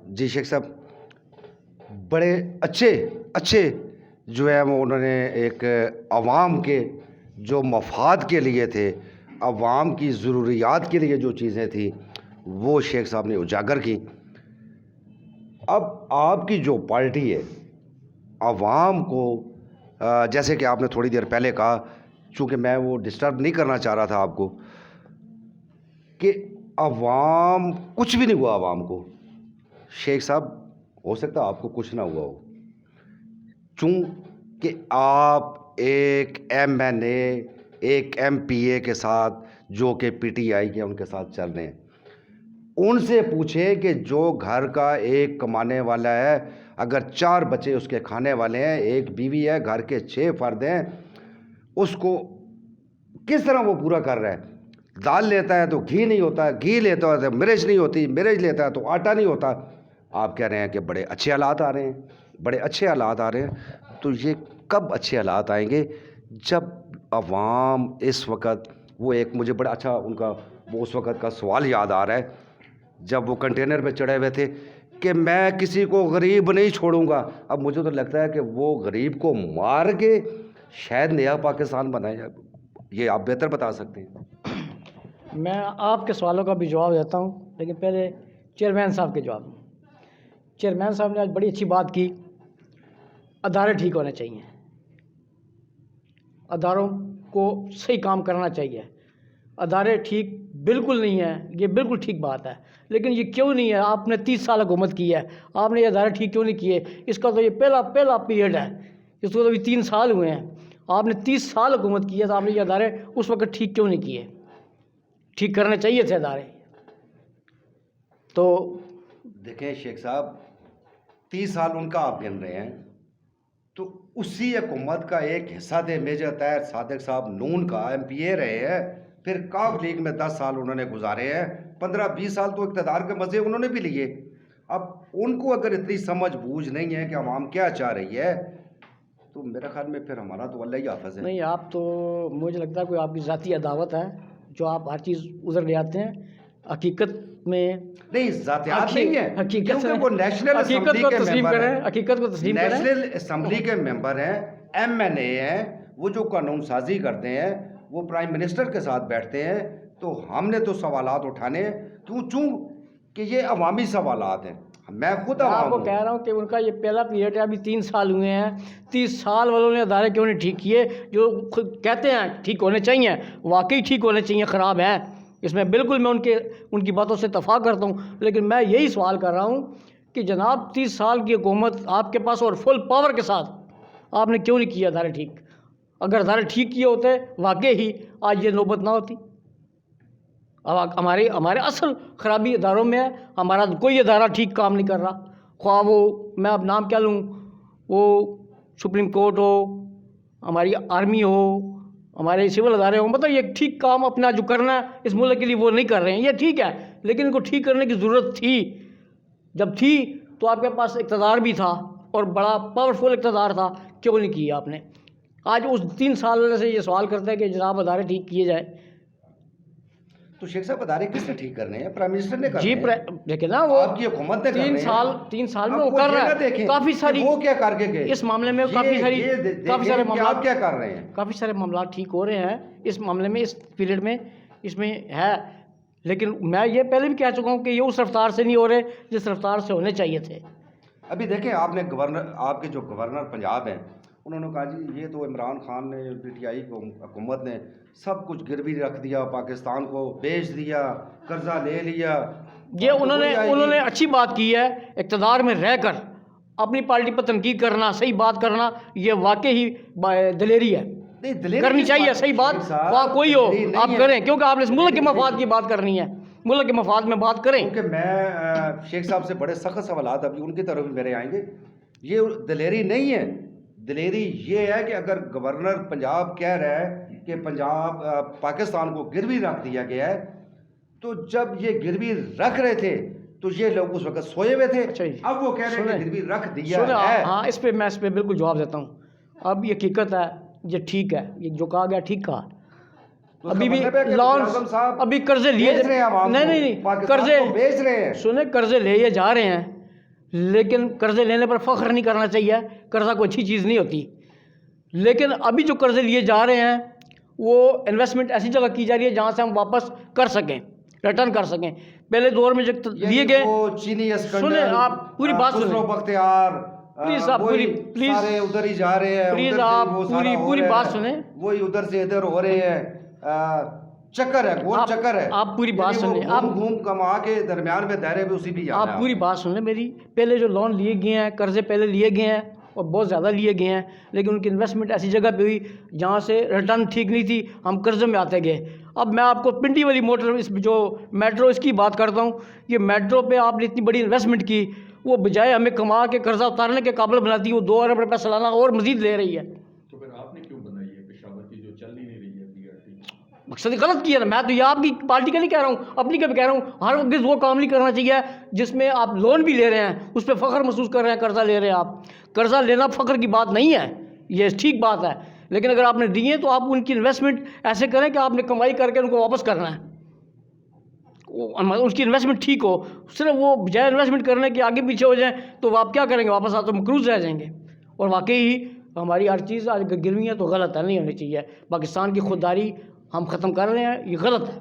Speaker 1: جی شیخ صاحب, بڑے اچھے جو ہے وہ انہوں نے ایک عوام کے جو مفاد کے لیے تھے, عوام کی ضروریات کے لیے جو چیزیں تھیں وہ شیخ صاحب نے اجاگر کی. اب آپ کی جو پارٹی ہے عوام کو, جیسے کہ آپ نے تھوڑی دیر پہلے کہا, چونکہ میں وہ ڈسٹرب نہیں کرنا چاہ رہا تھا آپ کو, کہ عوام کچھ بھی نہیں ہوا عوام کو. شیخ صاحب ہو سکتا آپ کو کچھ نہ ہوا ہو, چونکہ آپ ایک ایم این اے, ایک ایم پی اے کے ساتھ جو کہ پی ٹی آئی کے ان کے ساتھ چل رہے ہیں. ان سے پوچھیں کہ جو گھر کا ایک کمانے والا ہے, اگر 4 بچے اس کے کھانے والے ہیں, ایک بیوی ہے, گھر کے 6 فرد ہیں, اس کو کس طرح وہ پورا کر رہا ہے؟ دال لیتا ہے تو گھی نہیں ہوتا, گھی لیتا ہے تو مرچ نہیں ہوتی, مرچ لیتا ہے تو آٹا نہیں ہوتا. آپ کہہ رہے ہیں کہ بڑے اچھے حالات آ رہے ہیں, بڑے اچھے حالات آ رہے ہیں. تو یہ کب اچھے حالات آئیں گے؟ جب عوام اس وقت, وہ ایک مجھے بڑا اچھا ان کا وہ اس وقت کا سوال یاد آ رہا ہے, جب وہ کنٹینر پہ چڑھے ہوئے تھے کہ میں کسی کو غریب نہیں چھوڑوں گا. اب مجھے تو لگتا ہے کہ وہ غریب کو مار کے شاید نیا پاکستان بنائے. یہ آپ بہتر بتا سکتے ہیں.
Speaker 2: میں آپ کے سوالوں کا بھی جواب دیتا ہوں, لیکن پہلے چیئرمین صاحب کے جواب. چیئرمین صاحب نے آج بڑی اچھی بات کی ادارے ٹھیک ہونے چاہیے، اداروں کو صحیح کام کرنا چاہیے. ادارے ٹھیک بالکل نہیں ہیں، یہ بالکل ٹھیک بات ہے، لیکن یہ کیوں نہیں ہے؟ آپ نے 30 سال حکومت کی ہے، آپ نے یہ ادارے ٹھیک کیوں نہیں کیے؟ اس کا تو یہ پہلا پیریڈ ہے، اس کو تو ابھی 3 سال ہوئے ہیں. آپ نے 30 سال حکومت کی ہے تو آپ نے یہ ادارے اس وقت ٹھیک کیوں نہیں کیے؟ ٹھیک کرنے چاہیے تھے ادارے. تو
Speaker 1: دیکھیں شیخ صاحب، 30 سال ان کا آپ گن رہے ہیں، تو اسی حکومت کا ایک حصہ تھے میجر طاہر صادق صاحب، نون کا ایم پی اے رہے ہیں، پھر کاف لیگ میں 10 سال انہوں نے گزارے ہیں، 15-20 سال تو اقتدار کے مزے انہوں نے بھی لیے. اب ان کو اگر اتنی سمجھ بوجھ نہیں ہے کہ عوام کیا چاہ رہی ہے، تو میرے خیال میں پھر ہمارا تو اللہ ہی حافظ ہے.
Speaker 2: نہیں، آپ تو مجھے لگتا ہے کوئی آپ کی ذاتی عداوت ہے جو آپ ہر چیز ادھر لے آتے ہیں. حقیقت میں
Speaker 1: نہیں، ذاتیات نہیں ہے،
Speaker 2: حقیقت
Speaker 1: کیونکہ وہ نیشنل اسمبلی
Speaker 2: کو
Speaker 1: کے
Speaker 2: تسلیم
Speaker 1: ممبر
Speaker 2: کریں،
Speaker 1: ہیں،
Speaker 2: حقیقت کو تسلیم کریں.
Speaker 1: نیشنل اسمبلی کے ممبر ہیں، ایم این اے ہیں، وہ جو قانون سازی کرتے ہیں وہ پرائم منسٹر کے ساتھ بیٹھتے ہیں. تو ہم نے تو سوالات اٹھانے ہیں، کہ یہ عوامی سوالات ہیں. میں خود
Speaker 2: میں آپ
Speaker 1: عوام
Speaker 2: کو
Speaker 1: ہوں.
Speaker 2: کہہ رہا ہوں کہ ان کا یہ پہلا پیریڈ ہے، ابھی 3 سال ہوئے ہیں. 30 سال والوں نے ادارے کیوں نہیں ٹھیک کیے جو خود کہتے ہیں ٹھیک ہونے چاہیے؟ واقعی ٹھیک ہونے چاہیے، خراب ہیں. اس میں بالکل میں ان کی باتوں سے اتفاق کرتا ہوں، لیکن میں یہی سوال کر رہا ہوں کہ جناب 30 سال کی حکومت آپ کے پاس اور فل پاور کے ساتھ آپ نے کیوں نہیں کیا ادارے ٹھیک؟ اگر ادارے ٹھیک کیے ہوتے واقعی ہی آج یہ نوبت نہ ہوتی. اب ہمارے اصل خرابی اداروں میں ہے. ہمارا کوئی ادارہ ٹھیک کام نہیں کر رہا، خواہ وہ میں اب نام کیا لوں، وہ سپریم کورٹ ہو، ہماری آرمی ہو، ہمارے سول ادارے ہوں. مطلب یہ ٹھیک کام اپنا جو کرنا ہے اس ملک کے لیے وہ نہیں کر رہے ہیں. یہ ٹھیک ہے، لیکن ان کو ٹھیک کرنے کی ضرورت تھی. جب تھی تو آپ کے پاس اقتدار بھی تھا اور بڑا پاورفل اقتدار تھا، کیوں نہیں کیا آپ نے؟ آج اس 3 سال سے یہ سوال کرتے ہیں کہ جناب ادارے ٹھیک کیے جائیں.
Speaker 1: تو شیخ صاحب ادارے کس نے ٹھیک کرنے ہیں؟ پرائم منسٹر نے کرنے
Speaker 2: جی
Speaker 1: ہیں،
Speaker 2: دیکھیں نا، وہ
Speaker 1: آپ کی حکومت نے کرنے ہیں.
Speaker 2: 3 سال میں وہ کر رہا ہے. کافی ساری
Speaker 1: وہ کیا کر کے گئے
Speaker 2: اس معاملے میں کافی سارے
Speaker 1: معاملات آپ کیا کر رہے ہیں؟
Speaker 2: کافی سارے معاملات ٹھیک ہو رہے ہیں اس معاملے میں، اس پیریڈ میں اس میں ہے. لیکن میں یہ پہلے بھی کہہ چکا ہوں کہ یہ اس رفتار سے نہیں ہو رہے جس رفتار سے ہونے چاہیے تھے.
Speaker 1: ابھی دیکھیں، آپ کے جو گورنر پنجاب ہیں انہوں نے کہا جی یہ تو عمران خان نے، پی ٹی آئی حکومت نے سب کچھ گروی رکھ دیا، پاکستان کو بیچ دیا، قرضہ لے لیا.
Speaker 2: یہ انہوں نے اچھی بات کی ہے. اقتدار میں رہ کر اپنی پارٹی پر تنقید کرنا، صحیح بات کرنا، یہ واقعی دلیری ہے. کرنی چاہیے صحیح بات، خواہ کوئی ہو آپ کریں، کیونکہ آپ نے اس ملک کے مفاد کی بات کرنی ہے، ملک کے مفاد میں بات کریں.
Speaker 1: کیونکہ میں شیخ صاحب سے بڑے سخت سوالات ابھی ان کی طرف بھی میرے آئیں گے. یہ دلیری نہیں ہے. دلیری یہ ہے کہ اگر گورنر پنجاب کہہ رہا ہے کہ پاکستان کو گروی رکھ دیا گیا ہے، تو جب یہ گروی رکھ رہے تھے تو یہ لوگ اس وقت سوئے ہوئے تھے. اب وہ کہہ رہے ہیں کہ گروی رکھ دیا ہے.
Speaker 2: ہاں، میں اس پہ بالکل جواب دیتا ہوں. اب یہ حقیقت ہے، یہ ٹھیک ہے، یہ جو کہا گیا ٹھیک کہا. ابھی بھی لانس ابھی قرضے لیے نہیں قرضے
Speaker 1: بیچ رہے ہیں.
Speaker 2: سنیں، قرضے لیے جا رہے ہیں، لیکن قرضے لینے پر فخر نہیں کرنا چاہیے. قرضہ کوئی اچھی چیز نہیں ہوتی. لیکن ابھی جو قرضے لیے جا رہے ہیں وہ انویسٹمنٹ ایسی جگہ کی جا رہی ہے جہاں سے ہم واپس کر سکیں، ریٹرن کر سکیں. پہلے دور میں جو لیے گئے،
Speaker 1: چینی اسکندر،
Speaker 2: سنیں آپ پوری بات سنیں
Speaker 1: بختیار،
Speaker 2: پلیز، آپ پلیز
Speaker 1: سارے ادھر ہی جا رہے ہیں.
Speaker 2: پلیز آپ پوری بات سنیں.
Speaker 1: وہی ادھر سے ادھر ہو رہے ہیں. چکر ہے، گول چکر ہے.
Speaker 2: آپ پوری بات سنیں. آپ
Speaker 1: گھوم کما کے درمیان میں دائرے میں اسی بھی جانا ہے.
Speaker 2: آپ پوری بات سن لیں میری. پہلے جو لون لیے گئے ہیں، قرضے پہلے لیے گئے ہیں اور بہت زیادہ لیے گئے ہیں، لیکن ان کی انویسٹمنٹ ایسی جگہ پہ ہوئی جہاں سے ریٹرن ٹھیک نہیں تھی، ہم قرضے میں آتے گئے. اب میں آپ کو پنڈی والی موٹر جو میٹرو اس کی بات کرتا ہوں. یہ میٹرو پہ آپ نے اتنی بڑی انویسٹمنٹ کی، وہ بجائے ہمیں کما کے قرضہ اتارنے کے قابل بناتی ہے، وہ 2 ارب روپے سالانہ اور مزید لے رہی ہے.
Speaker 3: تو پھر آپ نے کیوں بنائی ہے پشاور کی جو چل ہی نہیں رہی ہے BRT؟
Speaker 2: مقصد غلط کیا نا. میں تو یہ آپ کی پارٹی کا نہیں کہہ رہا ہوں، اپنی کا بھی کہہ رہا ہوں. ہر وقت وہ کام نہیں کرنا چاہیے جس میں آپ لون بھی لے رہے ہیں، اس پہ فخر محسوس کر رہے ہیں. قرضہ لے رہے ہیں آپ، قرضہ لینا فخر کی بات نہیں ہے، یہ ٹھیک بات ہے. لیکن اگر آپ نے دیے تو آپ ان کی انویسٹمنٹ ایسے کریں کہ آپ نے کمائی کر کے ان کو واپس کرنا ہے، اس کی انویسٹمنٹ ٹھیک ہو. صرف وہ بجائے انویسٹمنٹ کرنے کے آگے پیچھے ہو جائیں تو آپ کیا کریں گے؟ واپس آ تو مقروض رہ جائیں گے. اور واقعی ہی ہماری ہر چیز آج گروی ہے تو غلط ہے، نہیں ہونی چاہیے. پاکستان کی خودداری ہم ختم کر رہے ہیں، یہ غلط ہے.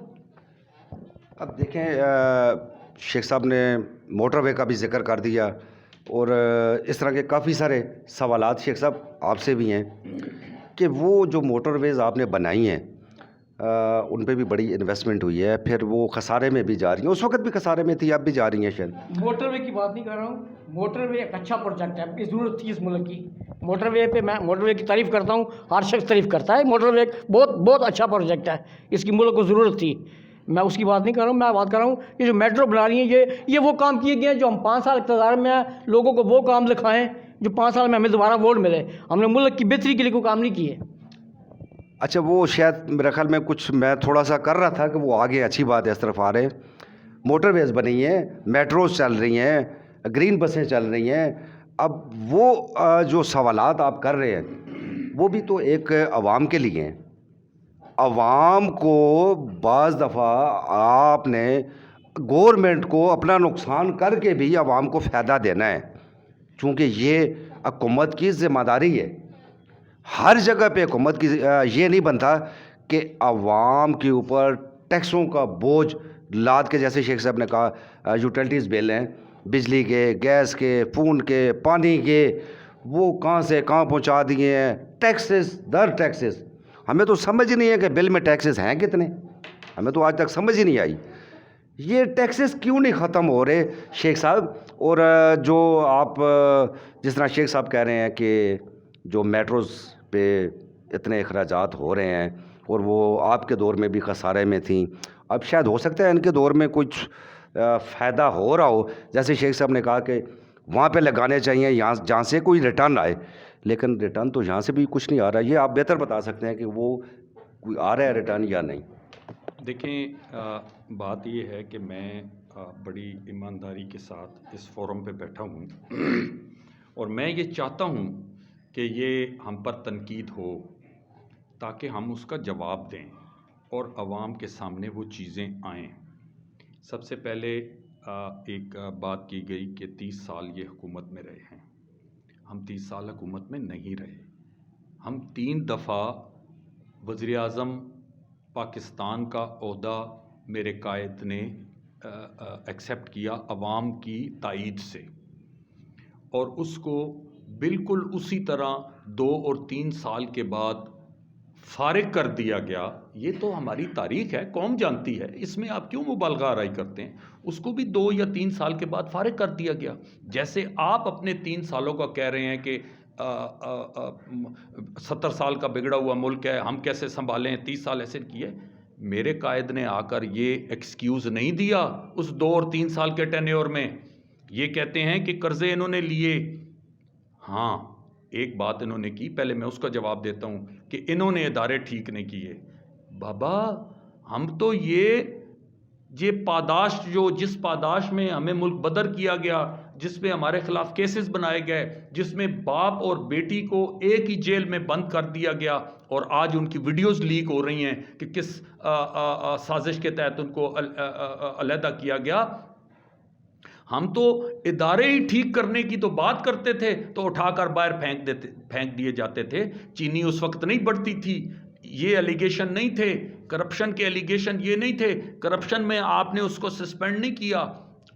Speaker 1: اب دیکھیں، شیخ صاحب نے موٹر وے کا بھی ذکر کر دیا. اور اس طرح کے کافی سارے سوالات شیخ صاحب آپ سے بھی ہیں کہ وہ جو موٹر ویز آپ نے بنائی ہیں ان پہ بھی بڑی انویسٹمنٹ ہوئی ہے، پھر وہ خسارے میں بھی جا رہی ہیں، اس وقت بھی خسارے میں تھی، اب بھی جا رہی ہیں شاید۔
Speaker 2: موٹر وے کی بات نہیں کر رہا ہوں، موٹر وے ایک اچھا پروجیکٹ ہے، اس کی ضرورت تھی اس ملک کی۔ موٹر وے پہ میں موٹر وے کی تعریف کرتا ہوں، ہر شخص تعریف کرتا ہے، موٹر وے ایک بہت اچھا پروجیکٹ ہے، اس کی ملک کو ضرورت تھی، میں اس کی بات نہیں کر رہا ہوں۔ میں بات کر رہا ہوں یہ جو میٹرو بنا رہی ہیں، یہ وہ کام کیے گئے ہیں جو ہم 5 سال اقتدار میں ہیں، لوگوں کو وہ کام دکھائیں جو 5 سال میں ہمیں دوبارہ ووٹ ملے، ہم نے ملک کی بہتری کے لیے کوئی کام نہیں کیے۔
Speaker 1: اچھا، وہ شاید میرے خیال میں کچھ میں تھوڑا سا کر رہا تھا کہ وہ آگے اچھی بات ہے، اس طرف آ رہے ہیں، موٹر ویز بنی ہیں، میٹروز چل رہی ہیں، گرین بسیں چل رہی ہیں، اب وہ جو سوالات آپ کر رہے ہیں وہ بھی تو ایک عوام کے لیے ہیں۔ عوام کو بعض دفعہ آپ نے گورنمنٹ کو اپنا نقصان کر کے بھی عوام کو فائدہ دینا ہے، چونکہ یہ حکومت کی ذمہ داری ہے۔ ہر جگہ پہ حکومت کی یہ نہیں بنتا کہ عوام کے اوپر ٹیکسوں کا بوجھ لاد کے، جیسے شیخ صاحب نے کہا یوٹیلٹیز بل ہیں، بجلی کے، گیس کے، فون کے، پانی کے، وہ کہاں سے کہاں پہنچا دیے ہیں، ٹیکسز در ٹیکسز۔ ہمیں تو سمجھ ہی نہیں ہے کہ بل میں ٹیکسز ہیں کتنے، ہمیں تو آج تک سمجھ ہی نہیں آئی یہ ٹیکسز کیوں نہیں ختم ہو رہے شیخ صاحب۔ اور جو آپ جس طرح شیخ صاحب کہہ رہے ہیں کہ جو میٹروز پہ اتنے اخراجات ہو رہے ہیں اور وہ آپ کے دور میں بھی خسارے میں تھیں، اب شاید ہو سکتا ہے ان کے دور میں کچھ فائدہ ہو رہا ہو، جیسے شیخ صاحب نے کہا کہ وہاں پہ لگانے چاہیے جہاں سے کوئی ریٹرن آئے، لیکن ریٹرن تو یہاں سے بھی کچھ نہیں آ رہا۔ یہ آپ بہتر بتا سکتے ہیں کہ وہ کوئی آ رہا ہے ریٹرن یا نہیں۔
Speaker 3: دیکھیں، بات یہ ہے کہ میں بڑی ایمانداری کے ساتھ اس فورم پہ بیٹھا ہوں اور میں یہ چاہتا ہوں کہ یہ ہم پر تنقید ہو تاکہ ہم اس کا جواب دیں اور عوام کے سامنے وہ چیزیں آئیں۔ سب سے پہلے ایک بات کی گئی کہ 30 سال یہ حکومت میں رہے ہیں، ہم 30 سال حکومت میں نہیں رہے، ہم 3 دفعہ وزیر اعظم پاکستان کا عہدہ میرے قائد نے ایکسیپٹ کیا عوام کی تائید سے، اور اس کو بالکل اسی طرح 2 اور 3 سال کے بعد فارغ کر دیا گیا۔ یہ تو ہماری تاریخ ہے، قوم جانتی ہے، اس میں آپ کیوں مبالغہ آرائی کرتے ہیں؟ اس کو بھی 2 یا 3 سال کے بعد فارغ کر دیا گیا، جیسے آپ اپنے 3 سالوں کا کہہ رہے ہیں کہ 70 سال کا بگڑا ہوا ملک ہے، ہم کیسے سنبھالیں، 30 سال ایسے کیے۔ میرے قائد نے آ کر یہ ایکسکیوز نہیں دیا اس 2 اور 3 سال کے ٹینیور میں۔ یہ کہتے ہیں کہ قرضے انہوں نے لیے، ہاں ایک بات انہوں نے کی، پہلے میں اس کا جواب دیتا ہوں کہ انہوں نے ادارے ٹھیک نہیں کیے۔ بابا ہم تو یہ پاداش جس پاداش میں ہمیں ملک بدر کیا گیا، جس میں ہمارے خلاف کیسز بنائے گئے، جس میں باپ اور بیٹی کو ایک ہی جیل میں بند کر دیا گیا، اور آج ان کی ویڈیوز لیک ہو رہی ہیں کہ کس سازش کے تحت ان کو علیحدہ کیا گیا۔ ہم تو ادارے ہی ٹھیک کرنے کی تو بات کرتے تھے تو اٹھا کر باہر پھینک دیے جاتے تھے۔ چینی اس وقت نہیں بڑھتی تھی، یہ ایلیگیشن نہیں تھے، کرپشن کے ایلیگیشن یہ نہیں تھے، کرپشن میں آپ نے اس کو سسپینڈ نہیں کیا،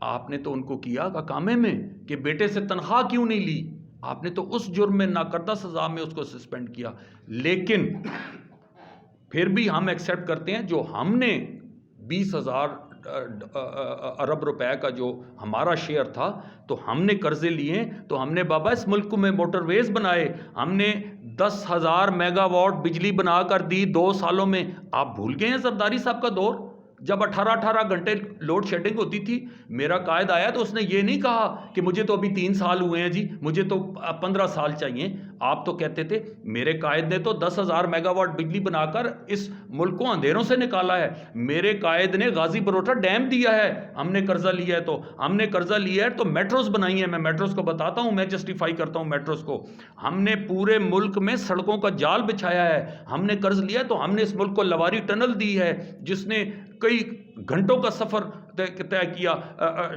Speaker 3: آپ نے تو ان کو کیا کامے میں کہ بیٹے سے تنخواہ کیوں نہیں لی، آپ نے تو اس جرم میں ناکردہ سزا میں اس کو سسپینڈ کیا۔ لیکن پھر بھی ہم ایکسیپٹ کرتے ہیں، جو ہم نے 20,000 ارب روپے کا جو ہمارا شیئر تھا، تو ہم نے قرضے لیے، تو ہم نے بابا اس ملک میں موٹر ویز بنائے، ہم نے 10,000 میگا واٹ بجلی بنا کر دی 2 سالوں میں۔ آپ بھول گئے ہیں زرداری صاحب کا دور، جب 18 گھنٹے لوڈ شیڈنگ ہوتی تھی؟ میرا قائد آیا تو اس نے یہ نہیں کہا کہ مجھے تو ابھی 3 سال ہوئے ہیں جی، مجھے تو 15 سال چاہیے۔ آپ تو کہتے تھے میرے قائد نے تو 10,000 میگا واٹ بجلی بنا کر اس ملک کو اندھیروں سے نکالا ہے، میرے قائد نے غازی بروٹا ڈیم دیا ہے، ہم نے قرضہ لیا ہے، تو ہم نے قرضہ لیا ہے تو میٹروز بنائی ہیں، میں میٹروز کو بتاتا ہوں، میں جسٹیفائی کرتا ہوں میٹروز کو، ہم نے پورے ملک میں سڑکوں کا جال بچھایا ہے، ہم نے قرض لیا تو ہم نے اس ملک کو لواری ٹنل دی ہے جس نے کئی گھنٹوں کا سفر طے کیا،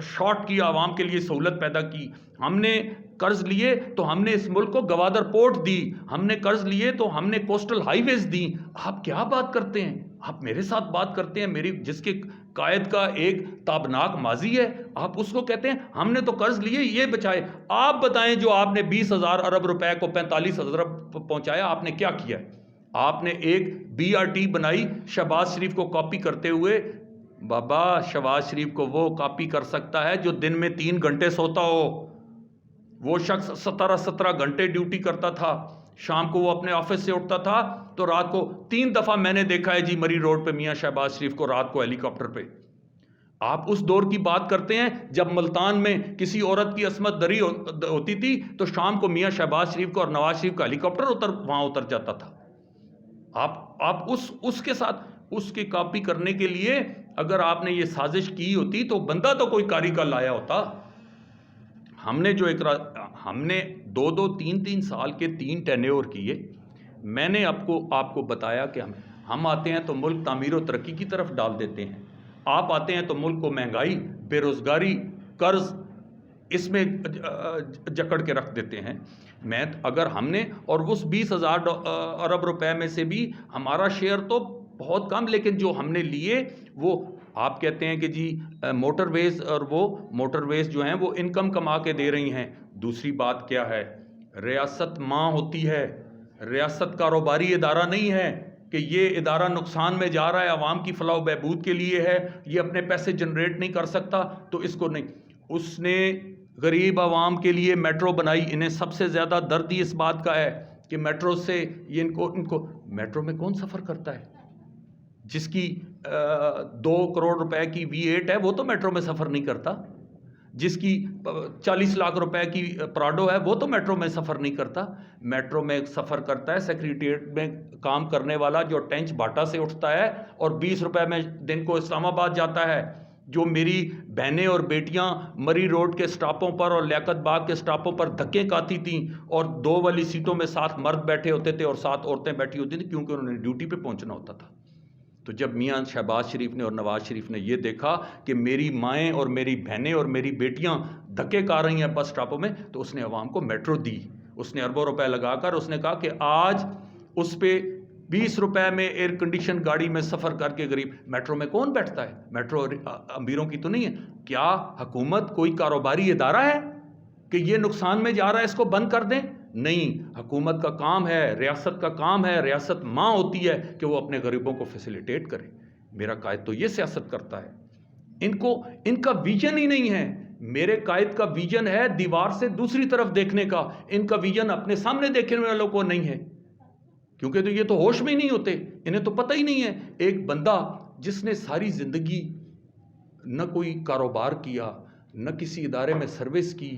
Speaker 3: شارٹ کیا، عوام کے لیے سہولت پیدا کی، ہم نے قرض لیے تو ہم نے اس ملک کو گوادر پورٹ دی، ہم نے قرض لیے تو ہم نے کوسٹل ہائی ویز دی۔ آپ کیا بات کرتے ہیں؟ آپ میرے ساتھ بات کرتے ہیں، میری جس کے قائد کا ایک تابناک ماضی ہے، آپ اس کو کہتے ہیں ہم نے تو قرض لیے یہ بچائے۔ آپ بتائیں جو آپ نے 20,000 ارب روپے کو 45 ارب پہنچایا، آپ نے کیا کیا ہے؟ آپ نے ایک BRT بنائی شہباز شریف کو کاپی کرتے ہوئے۔ بابا شہباز شریف کو وہ کاپی کر سکتا ہے جو دن میں 3 گھنٹے سوتا ہو۔ وہ شخص 17 گھنٹے ڈیوٹی کرتا تھا، شام کو وہ اپنے آفس سے اٹھتا تھا تو رات کو 3 دفعہ میں نے دیکھا ہے جی مری روڈ پہ میاں شہباز شریف کو رات کو ہیلی کاپٹر پہ۔ آپ اس دور کی بات کرتے ہیں جب ملتان میں کسی عورت کی عصمت دری ہوتی تھی تو شام کو میاں شہباز شریف کو اور نواز شریف کا ہیلی کاپٹر وہاں اتر جاتا تھا۔ آپ اس کے ساتھ اس کی کاپی کرنے کے لیے اگر آپ نے یہ سازش کی ہوتی تو بندہ تو کوئی کاری کا لایا ہوتا۔ ہم نے جو ہم نے 2-3 سال کے 3 ٹینیور کیے۔ میں نے آپ کو بتایا کہ ہم آتے ہیں تو ملک تعمیر و ترقی کی طرف ڈال دیتے ہیں، آپ آتے ہیں تو ملک کو مہنگائی، بے روزگاری، قرض اس میں جکڑ کے رکھ دیتے ہیں۔ اگر ہم نے اور اس 20,000 ارب روپے میں سے بھی ہمارا شیئر تو بہت کم، لیکن جو ہم نے لیے وہ آپ کہتے ہیں کہ جی موٹر ویز، اور وہ موٹر ویز جو ہیں وہ انکم کما کے دے رہی ہیں۔ دوسری بات کیا ہے، ریاست ماں ہوتی ہے، ریاست کاروباری ادارہ نہیں ہے کہ یہ ادارہ نقصان میں جا رہا ہے، عوام کی فلاح و بہبود کے لیے ہے، یہ اپنے پیسے جنریٹ نہیں کر سکتا تو اس کو نہیں۔ اس نے غریب عوام کے لیے میٹرو بنائی۔ انہیں سب سے زیادہ درد ہی اس بات کا ہے کہ میٹرو سے یہ ان کو میٹرو میں کون سفر کرتا ہے؟ جس کی 2 کروڑ روپے کی V8 ہے وہ تو میٹرو میں سفر نہیں کرتا، جس کی 40 لاکھ روپے کی پراڈو ہے وہ تو میٹرو میں سفر نہیں کرتا۔ میٹرو میں سفر کرتا ہے سیکریٹریٹ میں کام کرنے والا جو ٹینچ باٹا سے اٹھتا ہے اور 20 روپے میں دن کو اسلام آباد جاتا ہے۔ جو میری بہنیں اور بیٹیاں مری روڈ کے سٹاپوں پر اور لیاقت باغ کے سٹاپوں پر دھکے کھاتی تھیں اور 2 والی سیٹوں میں 7 مرد بیٹھے ہوتے تھے اور 7 عورتیں بیٹھی ہوتی تھیں کیونکہ انہوں نے ڈیوٹی پہ پہنچنا ہوتا تھا۔ تو جب میاں شہباز شریف نے اور نواز شریف نے یہ دیکھا کہ میری مائیں اور میری بہنیں اور میری بیٹیاں دھکے کھا رہی ہیں بس سٹاپوں میں، تو اس نے عوام کو میٹرو دی۔ اس نے اربوں روپے لگا کر اس نے کہا کہ آج اس پہ 20 روپے میں ایئر کنڈیشن گاڑی میں سفر کر کے غریب، میٹرو میں کون بیٹھتا ہے؟ میٹرو امیروں کی تو نہیں ہے۔ کیا حکومت کوئی کاروباری ادارہ ہے کہ یہ نقصان میں جا رہا ہے اس کو بند کر دیں؟ نہیں، حکومت کا کام ہے، ریاست کا کام ہے، ریاست ماں ہوتی ہے کہ وہ اپنے غریبوں کو فیسیلیٹیٹ کرے۔ میرا قائد تو یہ سیاست کرتا ہے۔ ان کا ویژن ہی نہیں ہے۔ میرے قائد کا ویژن ہے دیوار سے دوسری طرف دیکھنے کا، ان کا ویژن اپنے سامنے دیکھنے والوں کو نہیں ہے، کیونکہ تو یہ تو ہوش میں ہی نہیں ہوتے، انہیں تو پتہ ہی نہیں ہے۔ ایک بندہ جس نے ساری زندگی نہ کوئی کاروبار کیا، نہ کسی ادارے میں سروس کی،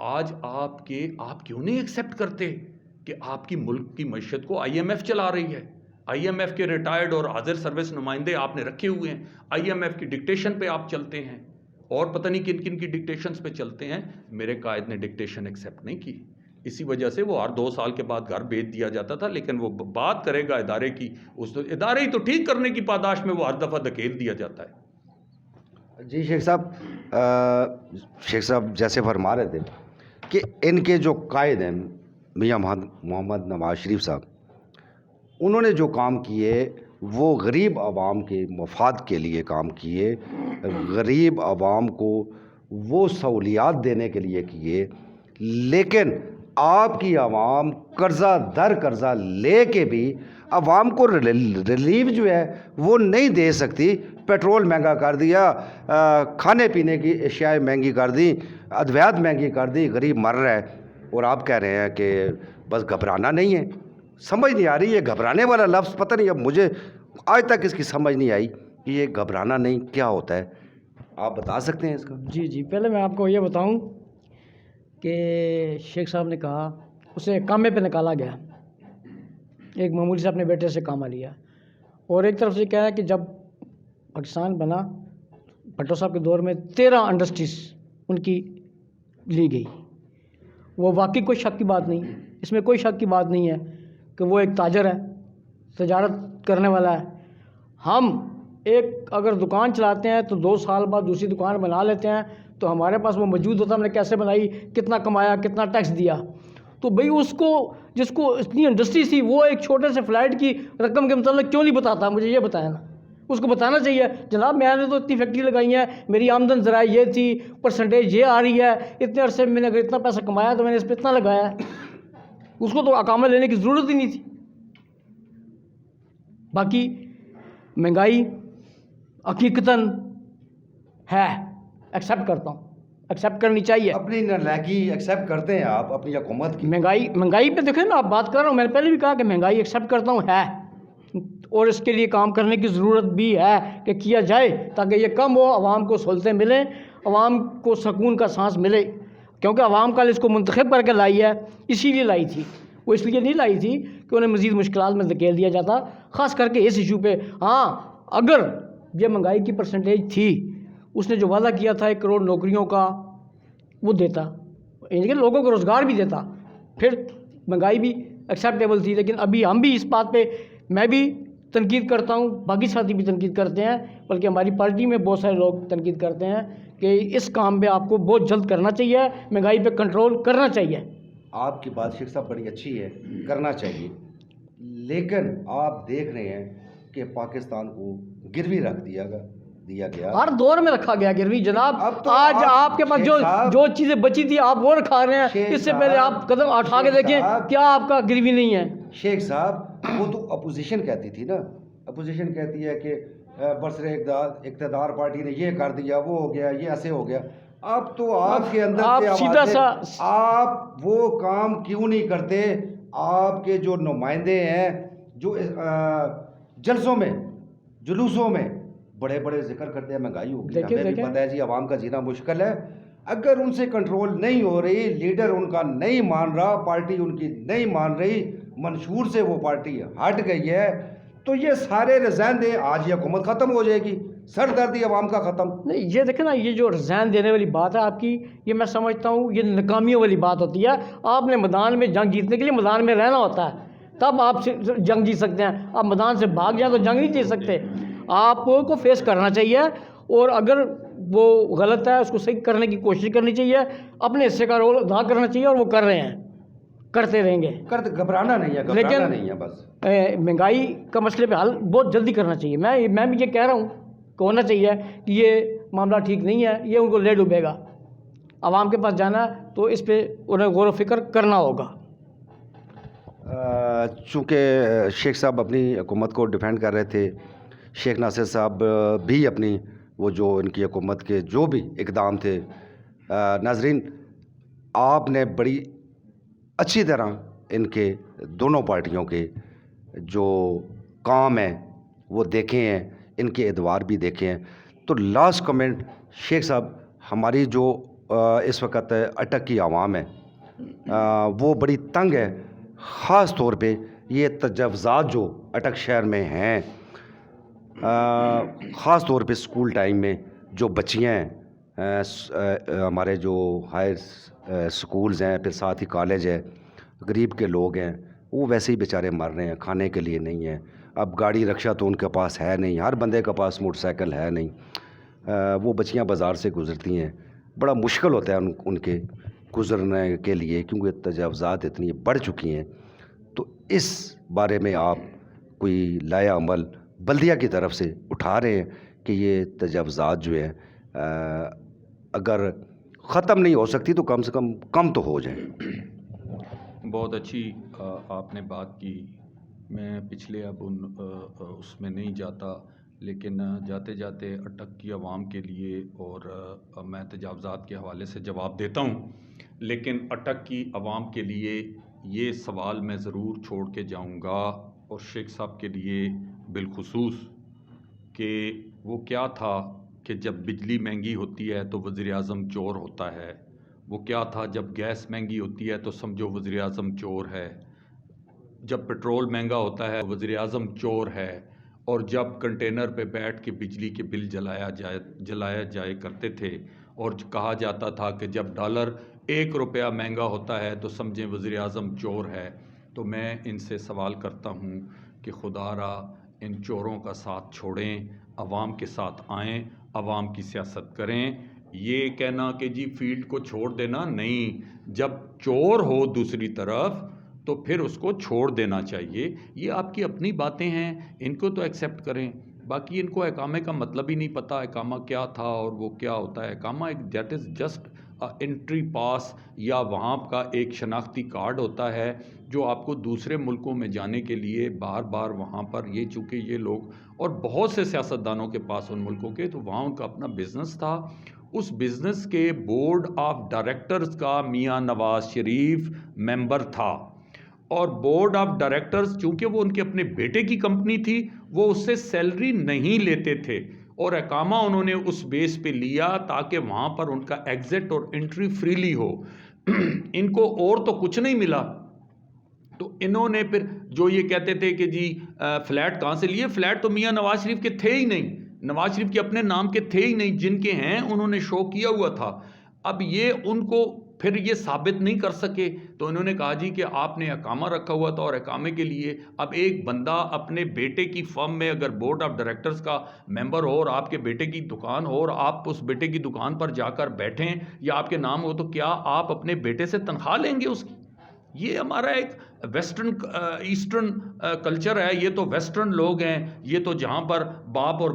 Speaker 3: آج آپ کیوں نہیں ایکسیپٹ کرتے کہ آپ کی ملک کی معیشت کو IMF چلا رہی ہے؟ IMF کے ریٹائرڈ اور حاضر سروس نمائندے آپ نے رکھے ہوئے ہیں، IMF کی ڈکٹیشن پہ آپ چلتے ہیں اور پتہ نہیں کن کن کی ڈکٹیشنز پہ چلتے ہیں۔ میرے قائد نے ڈکٹیشن ایکسیپٹ نہیں کی، اسی وجہ سے وہ ہر 2 سال کے بعد گھر بھیج دیا جاتا تھا، لیکن وہ بات کرے گا ادارے کی، اس ادارے ہی تو ٹھیک کرنے کی پاداش میں وہ ہر دفعہ دھکیل دیا جاتا ہے۔
Speaker 1: جی شیخ صاحب جیسے فرما رہے تھے کہ ان کے جو قائد ہیں میاں محمد نواز شریف صاحب، انہوں نے جو کام کیے وہ غریب عوام کے مفاد کے لیے کام کیے، غریب عوام کو وہ سہولیات دینے کے لیے کیے، لیکن آپ کی عوام قرضہ در قرضہ لے کے بھی عوام کو ریلیف جو ہے وہ نہیں دے سکتی۔ پیٹرول مہنگا کر دیا، کھانے پینے کی اشیاء مہنگی کر دی، ادویات مہنگی کر دی، غریب مر رہا ہے، اور آپ کہہ رہے ہیں کہ بس گھبرانا نہیں ہے۔ سمجھ نہیں آ رہی یہ گھبرانے والا لفظ، پتہ نہیں اب مجھے آج تک اس کی سمجھ نہیں آئی کہ یہ گھبرانا نہیں کیا ہوتا ہے، آپ بتا سکتے ہیں اس کا؟
Speaker 2: جی پہلے میں آپ کو یہ بتاؤں کہ شیخ صاحب نے کہا اسے کامے پہ نکالا گیا، ایک معمولی سے اپنے بیٹے سے کامہ لیا، اور ایک طرف سے کہا ہے کہ جب پاکستان بنا بھٹو صاحب کے دور میں 13 انڈسٹریز ان کی لی گئی۔ وہ واقعی کوئی شک کی بات نہیں، اس میں کوئی شک کی بات نہیں ہے کہ وہ ایک تاجر ہے، تجارت کرنے والا ہے۔ ہم ایک اگر دکان چلاتے ہیں تو 2 سال بعد دوسری دکان بنا لیتے ہیں، تو ہمارے پاس وہ موجود ہوتا ہے ہم نے کیسے بنائی، کتنا کمایا، کتنا ٹیکس دیا۔ تو بھئی اس کو جس کو اتنی انڈسٹری تھی وہ ایک چھوٹے سے فلائٹ کی رقم کے متعلق کیوں نہیں بتاتا؟ مجھے یہ بتایا نا، اس کو بتانا چاہیے جناب میں نے تو اتنی فیکٹری لگائی ہیں, میری آمدن ذرائع یہ تھی, پرسنٹیج یہ آ رہی ہے, اتنے عرصے میں نے اگر اتنا پیسہ کمایا تو میں نے اس پہ اتنا لگایا ہے. اس کو تو اقامہ لینے کی ضرورت ہی نہیں تھی. باقی مہنگائی حقیقتاً ہے, ایکسیپٹ کرتا ہوں, ایکسیپٹ کرنی چاہیے.
Speaker 1: اپنی نالائکی ایکسیپٹ کرتے ہیں آپ اپنی حکومت کی؟
Speaker 2: مہنگائی پہ دیکھیں نا, آپ بات کر رہا ہوں, میں نے پہلے بھی کہا کہ مہنگائی ایکسیپٹ کرتا ہوں ہے, اور اس کے لیے کام کرنے کی ضرورت بھی ہے کہ کیا جائے تاکہ یہ کم ہو, عوام کو سہولتیں ملیں, عوام کو سکون کا سانس ملے. کیونکہ عوام کل اس کو منتخب کر کے لائی ہے, اسی لیے لائی تھی. وہ اس لیے نہیں لائی تھی کہ انہیں مزید مشکلات میں دھکیل دیا جاتا, خاص کر کے اس ایشو پہ. ہاں اگر یہ مہنگائی کی پرسنٹیج تھی, اس نے جو وعدہ کیا تھا 1 کروڑ نوکریوں کا وہ دیتا, یعنی کہ لوگوں کو روزگار بھی دیتا, پھر مہنگائی بھی ایکسیپٹیبل تھی. لیکن ابھی ہم بھی اس بات پہ, میں بھی تنقید کرتا ہوں, باقی ساتھی بھی تنقید کرتے ہیں, بلکہ ہماری پارٹی میں بہت سارے لوگ تنقید کرتے ہیں کہ اس کام پہ آپ کو بہت جلد کرنا چاہیے, مہنگائی پہ کنٹرول کرنا چاہیے.
Speaker 1: آپ کی بات شیخ صاحب بڑی اچھی ہے, کرنا چاہیے, لیکن آپ دیکھ رہے ہیں کہ پاکستان کو گروی رکھ دیا گیا.
Speaker 2: ہر دور میں رکھا گیا گروی جناب.
Speaker 1: اب تو
Speaker 2: آج آپ کے پاس جو چیزیں بچی تھی آپ وہ رکھا رہے ہیں, اس سے پہلے آپ قدم اٹھا کے دیکھیں کیا آپ کا گروی نہیں ہے.
Speaker 1: شیخ صاحب وہ تو اپوزیشن کہتی تھی نا, اپوزیشن کہتی ہے کہ برسر اقتدار پارٹی نے یہ کر دیا, وہ ہو گیا, یہ ایسے ہو گیا. اب تو آپ کے اندر
Speaker 2: آپ
Speaker 1: سے
Speaker 2: سیدھا سا
Speaker 1: آپ وہ کام کیوں نہیں کرتے؟ آپ کے جو نمائندے ہیں جو جلسوں میں جلوسوں میں بڑے بڑے ذکر کرتے ہیں مہنگائی ہوگی, ہمیں بھی پتہ ہے جی عوام کا جینا مشکل ہے. اگر ان سے کنٹرول نہیں ہو رہی, لیڈر ان کا نہیں مان رہا, پارٹی ان کی نہیں مان رہی, منشور سے وہ پارٹی ہٹ گئی ہے, تو یہ سارے ریزائن دیں, آج یہ حکومت ختم ہو جائے گی, سر دردی عوام کا ختم.
Speaker 2: نہیں یہ دیکھیں نا, یہ جو ریزائن دینے والی بات ہے آپ کی, یہ میں سمجھتا ہوں یہ ناکامیوں والی بات ہوتی ہے. آپ نے میدان میں جنگ جیتنے کے لیے میدان میں رہنا ہوتا ہے, تب آپ جنگ جیت سکتے ہیں. آپ میدان سے بھاگ جائیں تو جنگ نہیں جیت سکتے. آپ کو فیس کرنا چاہیے, اور اگر وہ غلط ہے اس کو صحیح کرنے کی کوشش کرنی چاہیے, اپنے حصے کا رول ادا کرنا چاہیے, اور وہ کر رہے ہیں, کرتے رہیں گے.
Speaker 1: گھبرانا نہیں ہے, گھبرانا نہیں ہے. بس
Speaker 2: مہنگائی کا مسئلے پہ حل بہت جلدی کرنا چاہیے. میں بھی یہ کہہ رہا ہوں کہ ہونا چاہیے کہ یہ معاملہ ٹھیک نہیں ہے, یہ ان کو لے ڈوبے گا. عوام کے پاس جانا تو اس پہ انہیں غور و فکر کرنا ہوگا.
Speaker 1: چونکہ شیخ صاحب اپنی حکومت کو ڈیفینڈ کر رہے تھے, شیخ ناصر صاحب بھی اپنی وہ جو ان کی حکومت کے جو بھی اقدام تھے, ناظرین آپ نے بڑی اچھی طرح ان کے دونوں پارٹیوں کے جو کام ہیں وہ دیکھے ہیں, ان کے ادوار بھی دیکھے ہیں. تو لاسٹ کمنٹ شیخ صاحب, ہماری جو اس وقت اٹک کی عوام ہے وہ بڑی تنگ ہے, خاص طور پہ یہ تجاوزات جو اٹک شہر میں ہیں, خاص طور پہ سکول ٹائم میں جو بچیاں ہیں, ہمارے جو ہائر سکولز ہیں, پھر ساتھ ہی کالج ہے, غریب کے لوگ ہیں, وہ ویسے ہی بیچارے مر رہے ہیں, کھانے کے لیے نہیں ہیں. اب گاڑی رکشہ تو ان کے پاس ہے نہیں, ہر بندے کے پاس موٹر سائیکل ہے نہیں. وہ بچیاں بازار سے گزرتی ہیں, بڑا مشکل ہوتا ہے ان کے گزرنے کے لیے, کیونکہ تجاوزات اتنی بڑھ چکی ہیں. تو اس بارے میں آپ کوئی لایا عمل بلدیہ کی طرف سے اٹھا رہے ہیں کہ یہ تجاوزات جو ہے اگر ختم نہیں ہو سکتی تو کم سے کم تو ہو جائیں؟
Speaker 3: بہت اچھی آپ نے بات کی. میں پچھلے اب اس میں نہیں جاتا, لیکن جاتے جاتے اٹک کی عوام کے لیے اور میں تجاوزات کے حوالے سے جواب دیتا ہوں, لیکن اٹک کی عوام کے لیے یہ سوال میں ضرور چھوڑ کے جاؤں گا, اور شیخ صاحب کے لیے بالخصوص, کہ وہ کیا تھا کہ جب بجلی مہنگی ہوتی ہے تو وزیر اعظم چور ہوتا ہے, وہ کیا تھا جب گیس مہنگی ہوتی ہے تو سمجھو وزیر اعظم چور ہے, جب پٹرول مہنگا ہوتا ہے وزیر اعظم چور ہے, اور جب کنٹینر پہ بیٹھ کے بجلی کے بل جلایا جائے کرتے تھے, اور کہا جاتا تھا کہ جب ڈالر 1 روپیہ مہنگا ہوتا ہے تو سمجھیں وزیر اعظم چور ہے. تو میں ان سے سوال کرتا ہوں کہ خدا را ان چوروں کا ساتھ چھوڑیں, عوام کے ساتھ آئیں, عوام کی سیاست کریں. یہ کہنا کہ جی فیلڈ کو چھوڑ دینا, نہیں, جب چور ہو دوسری طرف تو پھر اس کو چھوڑ دینا چاہیے. یہ آپ کی اپنی باتیں ہیں, ان کو تو ایکسیپٹ کریں, باقی ان کو اقامے کا مطلب ہی نہیں پتہ اقامہ کیا تھا اور وہ کیا ہوتا ہے. اقامہ ایک دیٹ از جسٹ انٹری پاس یا وہاں کا ایک شناختی کارڈ ہوتا ہے جو آپ کو دوسرے ملکوں میں جانے کے لیے بار بار وہاں پر یہ چونکہ یہ لوگ اور بہت سے سیاستدانوں کے پاس ان ملکوں کے تو وہاں ان کا اپنا بزنس تھا. اس بزنس کے بورڈ آف ڈائریکٹرز کا میاں نواز شریف ممبر تھا اور بورڈ آف ڈائریکٹرز چونکہ وہ ان کے اپنے بیٹے کی کمپنی تھی وہ اس سے سیلری نہیں لیتے تھے اور اقامہ انہوں نے اس بیس پہ لیا تاکہ وہاں پر ان کا ایگزٹ اور انٹری فریلی ہو. ان کو اور تو کچھ نہیں ملا تو انہوں نے پھر جو یہ کہتے تھے کہ جی فلیٹ کہاں سے لیے, فلیٹ تو میاں نواز شریف کے تھے ہی نہیں, نواز شریف کے اپنے نام کے تھے ہی نہیں, جن کے ہیں انہوں نے شو کیا ہوا تھا. اب یہ ان کو پھر یہ ثابت نہیں کر سکے تو انہوں نے کہا جی کہ آپ نے اقامہ رکھا ہوا تھا اور اقامے کے لیے اب ایک بندہ اپنے بیٹے کی فرم میں اگر بورڈ آف ڈائریکٹرز کا ممبر ہو اور آپ کے بیٹے کی دکان ہو اور آپ اس بیٹے کی دکان پر جا کر بیٹھیں یا آپ کے نام ہو تو کیا آپ اپنے بیٹے سے تنخواہ لیں گے اس کی؟ یہ ہمارا ایک ویسٹرن ایسٹرن کلچر ہے, یہ تو ویسٹرن لوگ ہیں, یہ تو جہاں پر باپ اور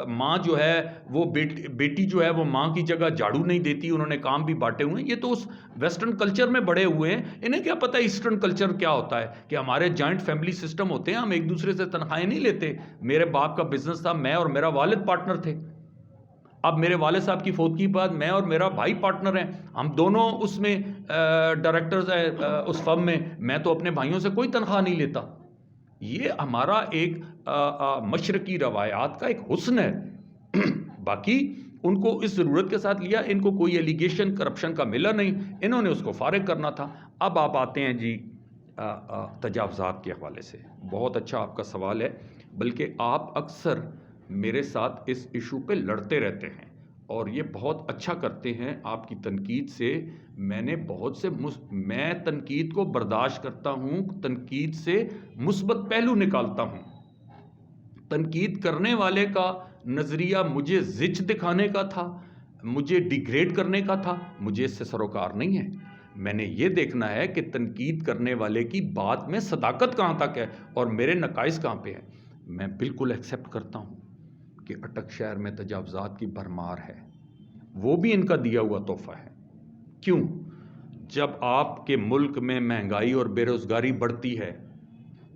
Speaker 3: ماں جو ہے وہ بیٹی جو ہے وہ ماں کی جگہ جھاڑو نہیں دیتی, انہوں نے کام بھی بانٹے ہوئے ہیں, یہ تو اس ویسٹرن کلچر میں بڑے ہوئے ہیں. انہیں کیا پتہ ایسٹرن کلچر کیا ہوتا ہے کہ ہمارے جوائنٹ فیملی سسٹم ہوتے ہیں, ہم ایک دوسرے سے تنخواہیں نہیں لیتے. میرے باپ کا بزنس تھا, میں اور میرا والد پارٹنر تھے, اب میرے والد صاحب کی فوتگی کے بعد میں اور میرا بھائی پارٹنر ہیں, ہم دونوں اس میں ڈائریکٹرز ہیں اس فرم میں, میں تو اپنے بھائیوں سے کوئی تنخواہ نہیں لیتا. یہ ہمارا ایک مشرقی روایات کا ایک حسن ہے. باقی ان کو اس ضرورت کے ساتھ لیا, ان کو کوئی ایلیگیشن کرپشن کا ملا نہیں, انہوں نے اس کو فارغ کرنا تھا. اب آپ آتے ہیں جی تجاوزات کے حوالے سے. بہت اچھا آپ کا سوال ہے, بلکہ آپ اکثر میرے ساتھ اس ایشو پہ لڑتے رہتے ہیں اور یہ بہت اچھا کرتے ہیں. آپ کی تنقید سے میں نے بہت سے میں تنقید کو برداشت کرتا ہوں, تنقید سے مثبت پہلو نکالتا ہوں. تنقید کرنے والے کا نظریہ مجھے زچ دکھانے کا تھا, مجھے ڈیگریڈ کرنے کا تھا, مجھے اس سے سروکار نہیں ہے. میں نے یہ دیکھنا ہے کہ تنقید کرنے والے کی بات میں صداقت کہاں تک ہے اور میرے نقائص کہاں پہ ہے. میں بالکل ایکسیپٹ کرتا ہوں کہ اٹک شہر میں تجاوزات کی بھرمار ہے, وہ بھی ان کا دیا ہوا تحفہ ہے. کیوں؟ جب آپ کے ملک میں مہنگائی اور بے روزگاری بڑھتی ہے,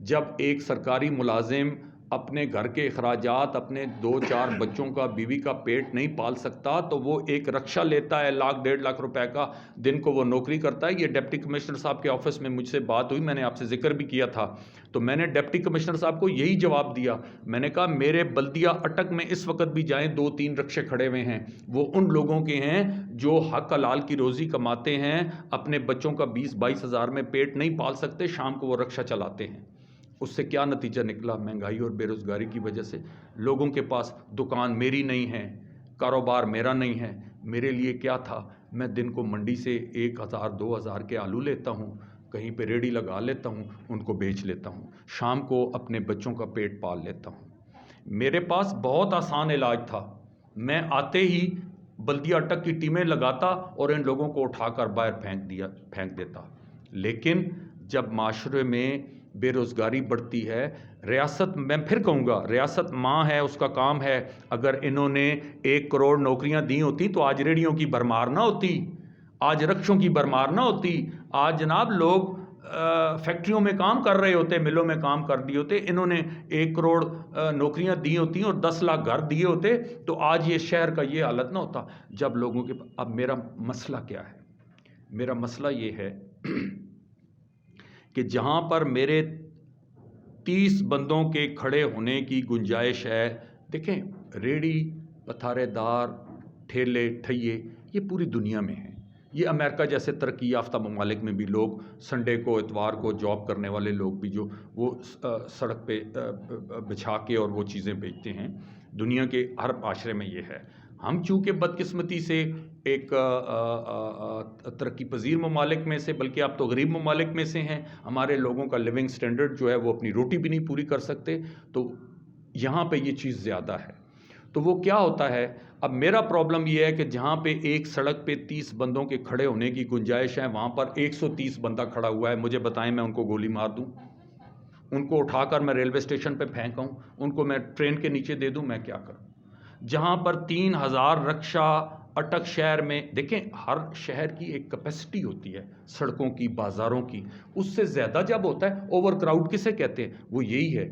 Speaker 3: جب ایک سرکاری ملازم اپنے گھر کے اخراجات, اپنے 2-4 بچوں کا, بیوی کا پیٹ نہیں پال سکتا تو وہ ایک رکشہ لیتا ہے 1,00,000 1.5 لاکھ روپے کا, دن کو وہ نوکری کرتا ہے. یہ ڈپٹی کمشنر صاحب کے آفس میں مجھ سے بات ہوئی, میں نے آپ سے ذکر بھی کیا تھا, تو میں نے ڈپٹی کمشنر صاحب کو یہی جواب دیا. میں نے کہا میرے بلدیہ اٹک میں اس وقت بھی جائیں 2-3 رکشے کھڑے ہوئے ہیں, وہ ان لوگوں کے ہیں جو حق حلال کی روزی کماتے ہیں, اپنے بچوں کا 20-22 ہزار میں پیٹ نہیں پال سکتے, شام کو وہ رکشہ چلاتے ہیں. اس سے کیا نتیجہ نکلا؟ مہنگائی اور بے روزگاری کی وجہ سے لوگوں کے پاس دکان میری نہیں ہے, کاروبار میرا نہیں ہے. میرے لیے کیا تھا, میں دن کو منڈی سے 1,000-2,000 کے آلو لیتا ہوں, کہیں پہ ریڑھی لگا لیتا ہوں, ان کو بیچ لیتا ہوں, شام کو اپنے بچوں کا پیٹ پال لیتا ہوں. میرے پاس بہت آسان علاج تھا, میں آتے ہی بلدیہ اٹک کی ٹیمیں لگاتا اور ان لوگوں کو اٹھا کر باہر پھینک دیتا. لیکن جب معاشرے میں بے روزگاری بڑھتی ہے, ریاست, میں پھر کہوں گا ریاست ماں ہے, اس کا کام ہے. اگر انہوں نے 1 کروڑ نوکریاں دی ہوتی تو آج ریڑھیوں کی بھرمار نہ ہوتی, آج رکشوں کی بھرمار نہ ہوتی, آج جناب لوگ فیکٹریوں میں کام کر رہے ہوتے, ملوں میں کام کر دیے ہوتے. انہوں نے 1 کروڑ نوکریاں دی ہوتی اور 10 لاکھ گھر دیے ہوتے تو آج یہ شہر کا یہ حالت نہ ہوتا. جب لوگوں کے اب میرا مسئلہ کیا ہے؟ میرا مسئلہ یہ ہے کہ جہاں پر میرے 30 بندوں کے کھڑے ہونے کی گنجائش ہے, دیکھیں ریڑھی, پتھارے دار, ٹھیلے ٹھیے, یہ پوری دنیا میں ہیں. یہ امریکہ جیسے ترقی یافتہ ممالک میں بھی لوگ سنڈے کو, اتوار کو جاب کرنے والے لوگ بھی جو وہ سڑک پہ بچھا کے اور وہ چیزیں بیچتے ہیں. دنیا کے ہر معاشرے میں یہ ہے. ہم چونکہ بدقسمتی سے ایک ترقی پذیر ممالک میں سے, بلکہ آپ تو غریب ممالک میں سے ہیں, ہمارے لوگوں کا لیونگ سٹینڈرڈ جو ہے وہ اپنی روٹی بھی نہیں پوری کر سکتے, تو یہاں پہ یہ چیز زیادہ ہے. تو وہ کیا ہوتا ہے, اب میرا پرابلم یہ ہے کہ جہاں پہ ایک سڑک پہ 30 بندوں کے کھڑے ہونے کی گنجائش ہے, وہاں پر 130 بندہ کھڑا ہوا ہے. مجھے بتائیں میں ان کو گولی مار دوں؟ ان کو اٹھا کر میں ریلوے اسٹیشن پہ پھینکاؤں, ان کو میں ٹرین کے نیچے دے دوں, میں کیا کروں؟ جہاں پر 3000 رکشہ اٹک شہر میں, دیکھیں ہر شہر کی ایک کیپیسٹی ہوتی ہے, سڑکوں کی, بازاروں کی, اس سے زیادہ جب ہوتا ہے اوور کراؤڈ کسے کہتے ہیں, وہ یہی ہے.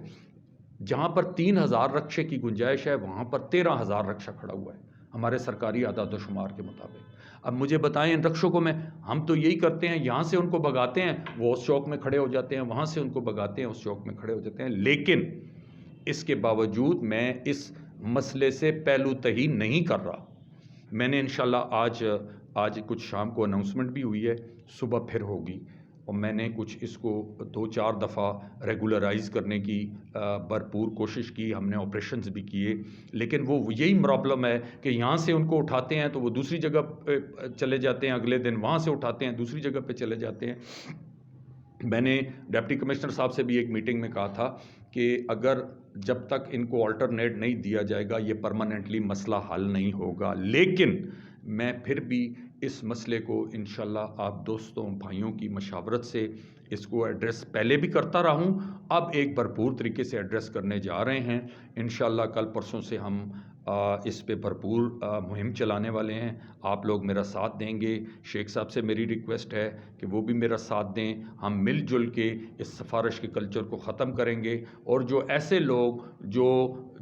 Speaker 3: جہاں پر 3000 رکشے کی گنجائش ہے وہاں پر 13000 رکشہ کھڑا ہوا ہے ہمارے سرکاری اعداد و شمار کے مطابق. اب مجھے بتائیں ان رکشوں کو ہم تو یہی کرتے ہیں, یہاں سے ان کو بگاتے ہیں, وہ اس چوک میں کھڑے ہو جاتے ہیں, وہاں سے ان کو بگاتے ہیں, اس چوک میں کھڑے ہو جاتے ہیں. لیکن اس کے باوجود میں اس مسئلے سے پہلو تہی نہیں کر رہا. میں نے انشاءاللہ آج کچھ شام کو اناؤنسمنٹ بھی ہوئی ہے, صبح پھر ہوگی, اور میں نے کچھ اس کو 2-4 دفعہ ریگولرائز کرنے کی بھرپور کوشش کی, ہم نے آپریشنز بھی کیے. لیکن وہ یہی پرابلم ہے کہ یہاں سے ان کو اٹھاتے ہیں تو وہ دوسری جگہ پہ چلے جاتے ہیں, اگلے دن وہاں سے اٹھاتے ہیں دوسری جگہ پہ چلے جاتے ہیں. میں نے ڈپٹی کمشنر صاحب سے بھی ایک میٹنگ میں کہا تھا کہ اگر جب تک ان کو آلٹرنیٹ نہیں دیا جائے گا یہ پرماننٹلی مسئلہ حل نہیں ہوگا. لیکن میں پھر بھی اس مسئلے کو انشاءاللہ آپ دوستوں بھائیوں کی مشاورت سے اس کو ایڈریس پہلے بھی کرتا رہا ہوں, اب ایک بھرپور طریقے سے ایڈریس کرنے جا رہے ہیں. انشاءاللہ کل پرسوں سے ہم اس پہ بھرپور مہم چلانے والے ہیں. آپ لوگ میرا ساتھ دیں گے. شیخ صاحب سے میری ریکویسٹ ہے کہ وہ بھی میرا ساتھ دیں. ہم مل جل کے اس سفارش کے کلچر کو ختم کریں گے, اور جو ایسے لوگ جو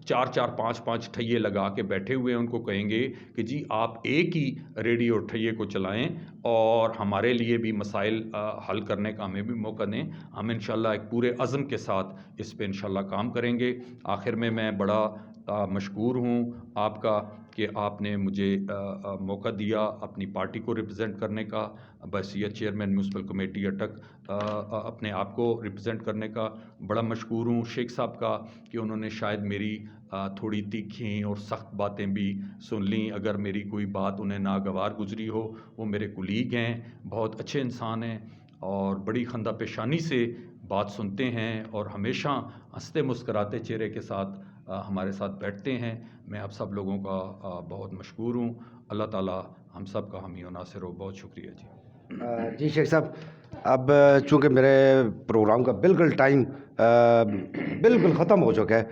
Speaker 3: 4-4 5-5 ٹھیے لگا کے بیٹھے ہوئے ہیں ان کو کہیں گے کہ جی آپ ایک ہی ریڈی اور ٹھیے کو چلائیں اور ہمارے لیے بھی مسائل حل کرنے کا ہمیں بھی موقع دیں. ہم انشاءاللہ ایک پورے عزم کے ساتھ اس پہ انشاءاللہ کام کریں گے. آخر میں بڑا مشکور ہوں آپ کا کہ آپ نے مجھے موقع دیا اپنی پارٹی کو ریپرزینٹ کرنے کا, بحیثیت چیئرمین میونسپل کمیٹی اٹک اپنے آپ کو ریپرزینٹ کرنے کا. بڑا مشکور ہوں شیخ صاحب کا کہ انہوں نے شاید میری تھوڑی تیکھی اور سخت باتیں بھی سن لیں. اگر میری کوئی بات انہیں ناگوار گزری ہو, وہ میرے کولیگ ہیں, بہت اچھے انسان ہیں اور بڑی خندہ پیشانی سے بات سنتے ہیں اور ہمیشہ ہنستے مسکراتے چہرے کے ساتھ ہمارے ساتھ بیٹھتے ہیں. میں آپ سب لوگوں کا بہت مشکور ہوں. اللہ تعالیٰ ہم سب کا حامی و ناصر ہو. بہت شکریہ جی.
Speaker 1: جی شیخ صاحب, اب چونکہ میرے پروگرام کا بالکل ٹائم بالکل ختم ہو چکا ہے,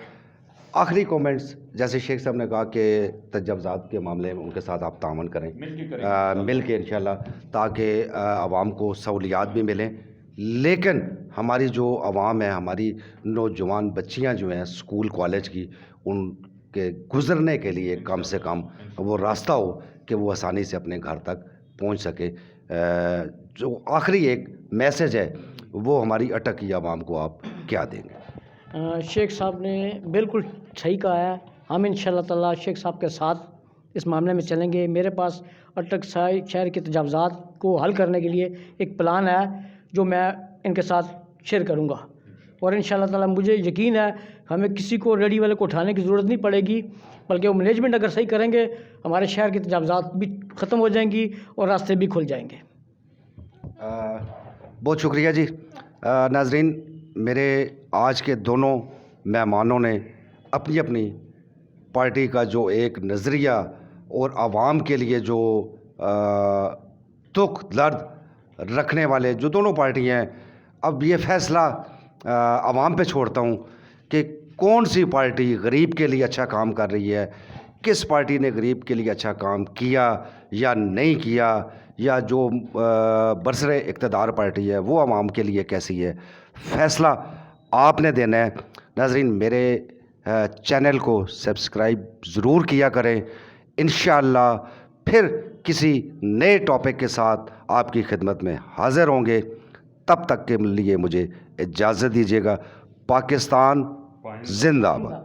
Speaker 1: آخری کومنٹس, جیسے شیخ صاحب نے کہا کہ تجاوزات کے معاملے میں ان کے ساتھ آپ تعاون کریں, مل کے انشاءاللہ, تاکہ عوام کو سہولیات بھی ملیں. لیکن ہماری جو عوام ہے, ہماری نوجوان بچیاں جو ہیں اسکول کالج کی, ان کے گزرنے کے لیے کم سے کم وہ راستہ ہو کہ وہ آسانی سے اپنے گھر تک پہنچ سکے. جو آخری ایک میسج ہے وہ ہماری اٹک کی عوام کو آپ کیا دیں گے؟
Speaker 2: شیخ صاحب نے بالکل صحیح کہا ہے. ہم انشاءاللہ تعالیٰ شیخ صاحب کے ساتھ اس معاملے میں چلیں گے. میرے پاس اٹک شہر کے تجاوزات کو حل کرنے کے لیے ایک پلان ہے جو میں ان کے ساتھ شیئر کروں گا, اور انشاءاللہ تعالیٰ مجھے یقین ہے ہمیں کسی کو ریڈی والے کو اٹھانے کی ضرورت نہیں پڑے گی, بلکہ وہ مینجمنٹ اگر صحیح کریں گے ہمارے شہر کے تجاوزات بھی ختم ہو جائیں گی اور راستے بھی کھل جائیں گے.
Speaker 1: بہت شکریہ جی. ناظرین, میرے آج کے دونوں مہمانوں نے اپنی اپنی پارٹی کا جو ایک نظریہ اور عوام کے لیے جو دکھ درد رکھنے والے جو دونوں پارٹی ہیں, اب یہ فیصلہ عوام پہ چھوڑتا ہوں کہ کون سی پارٹی غریب کے لیے اچھا کام کر رہی ہے, کس پارٹی نے غریب کے لیے اچھا کام کیا یا نہیں کیا, یا جو برسر اقتدار پارٹی ہے وہ عوام کے لیے کیسی ہے. فیصلہ آپ نے دینا ہے. ناظرین, میرے چینل کو سبسکرائب ضرور کیا کریں. انشاءاللہ پھر کسی نئے ٹاپک کے ساتھ آپ کی خدمت میں حاضر ہوں گے. تب تک کے لیے مجھے اجازت دیجیے گا. پاکستان زندہ باد.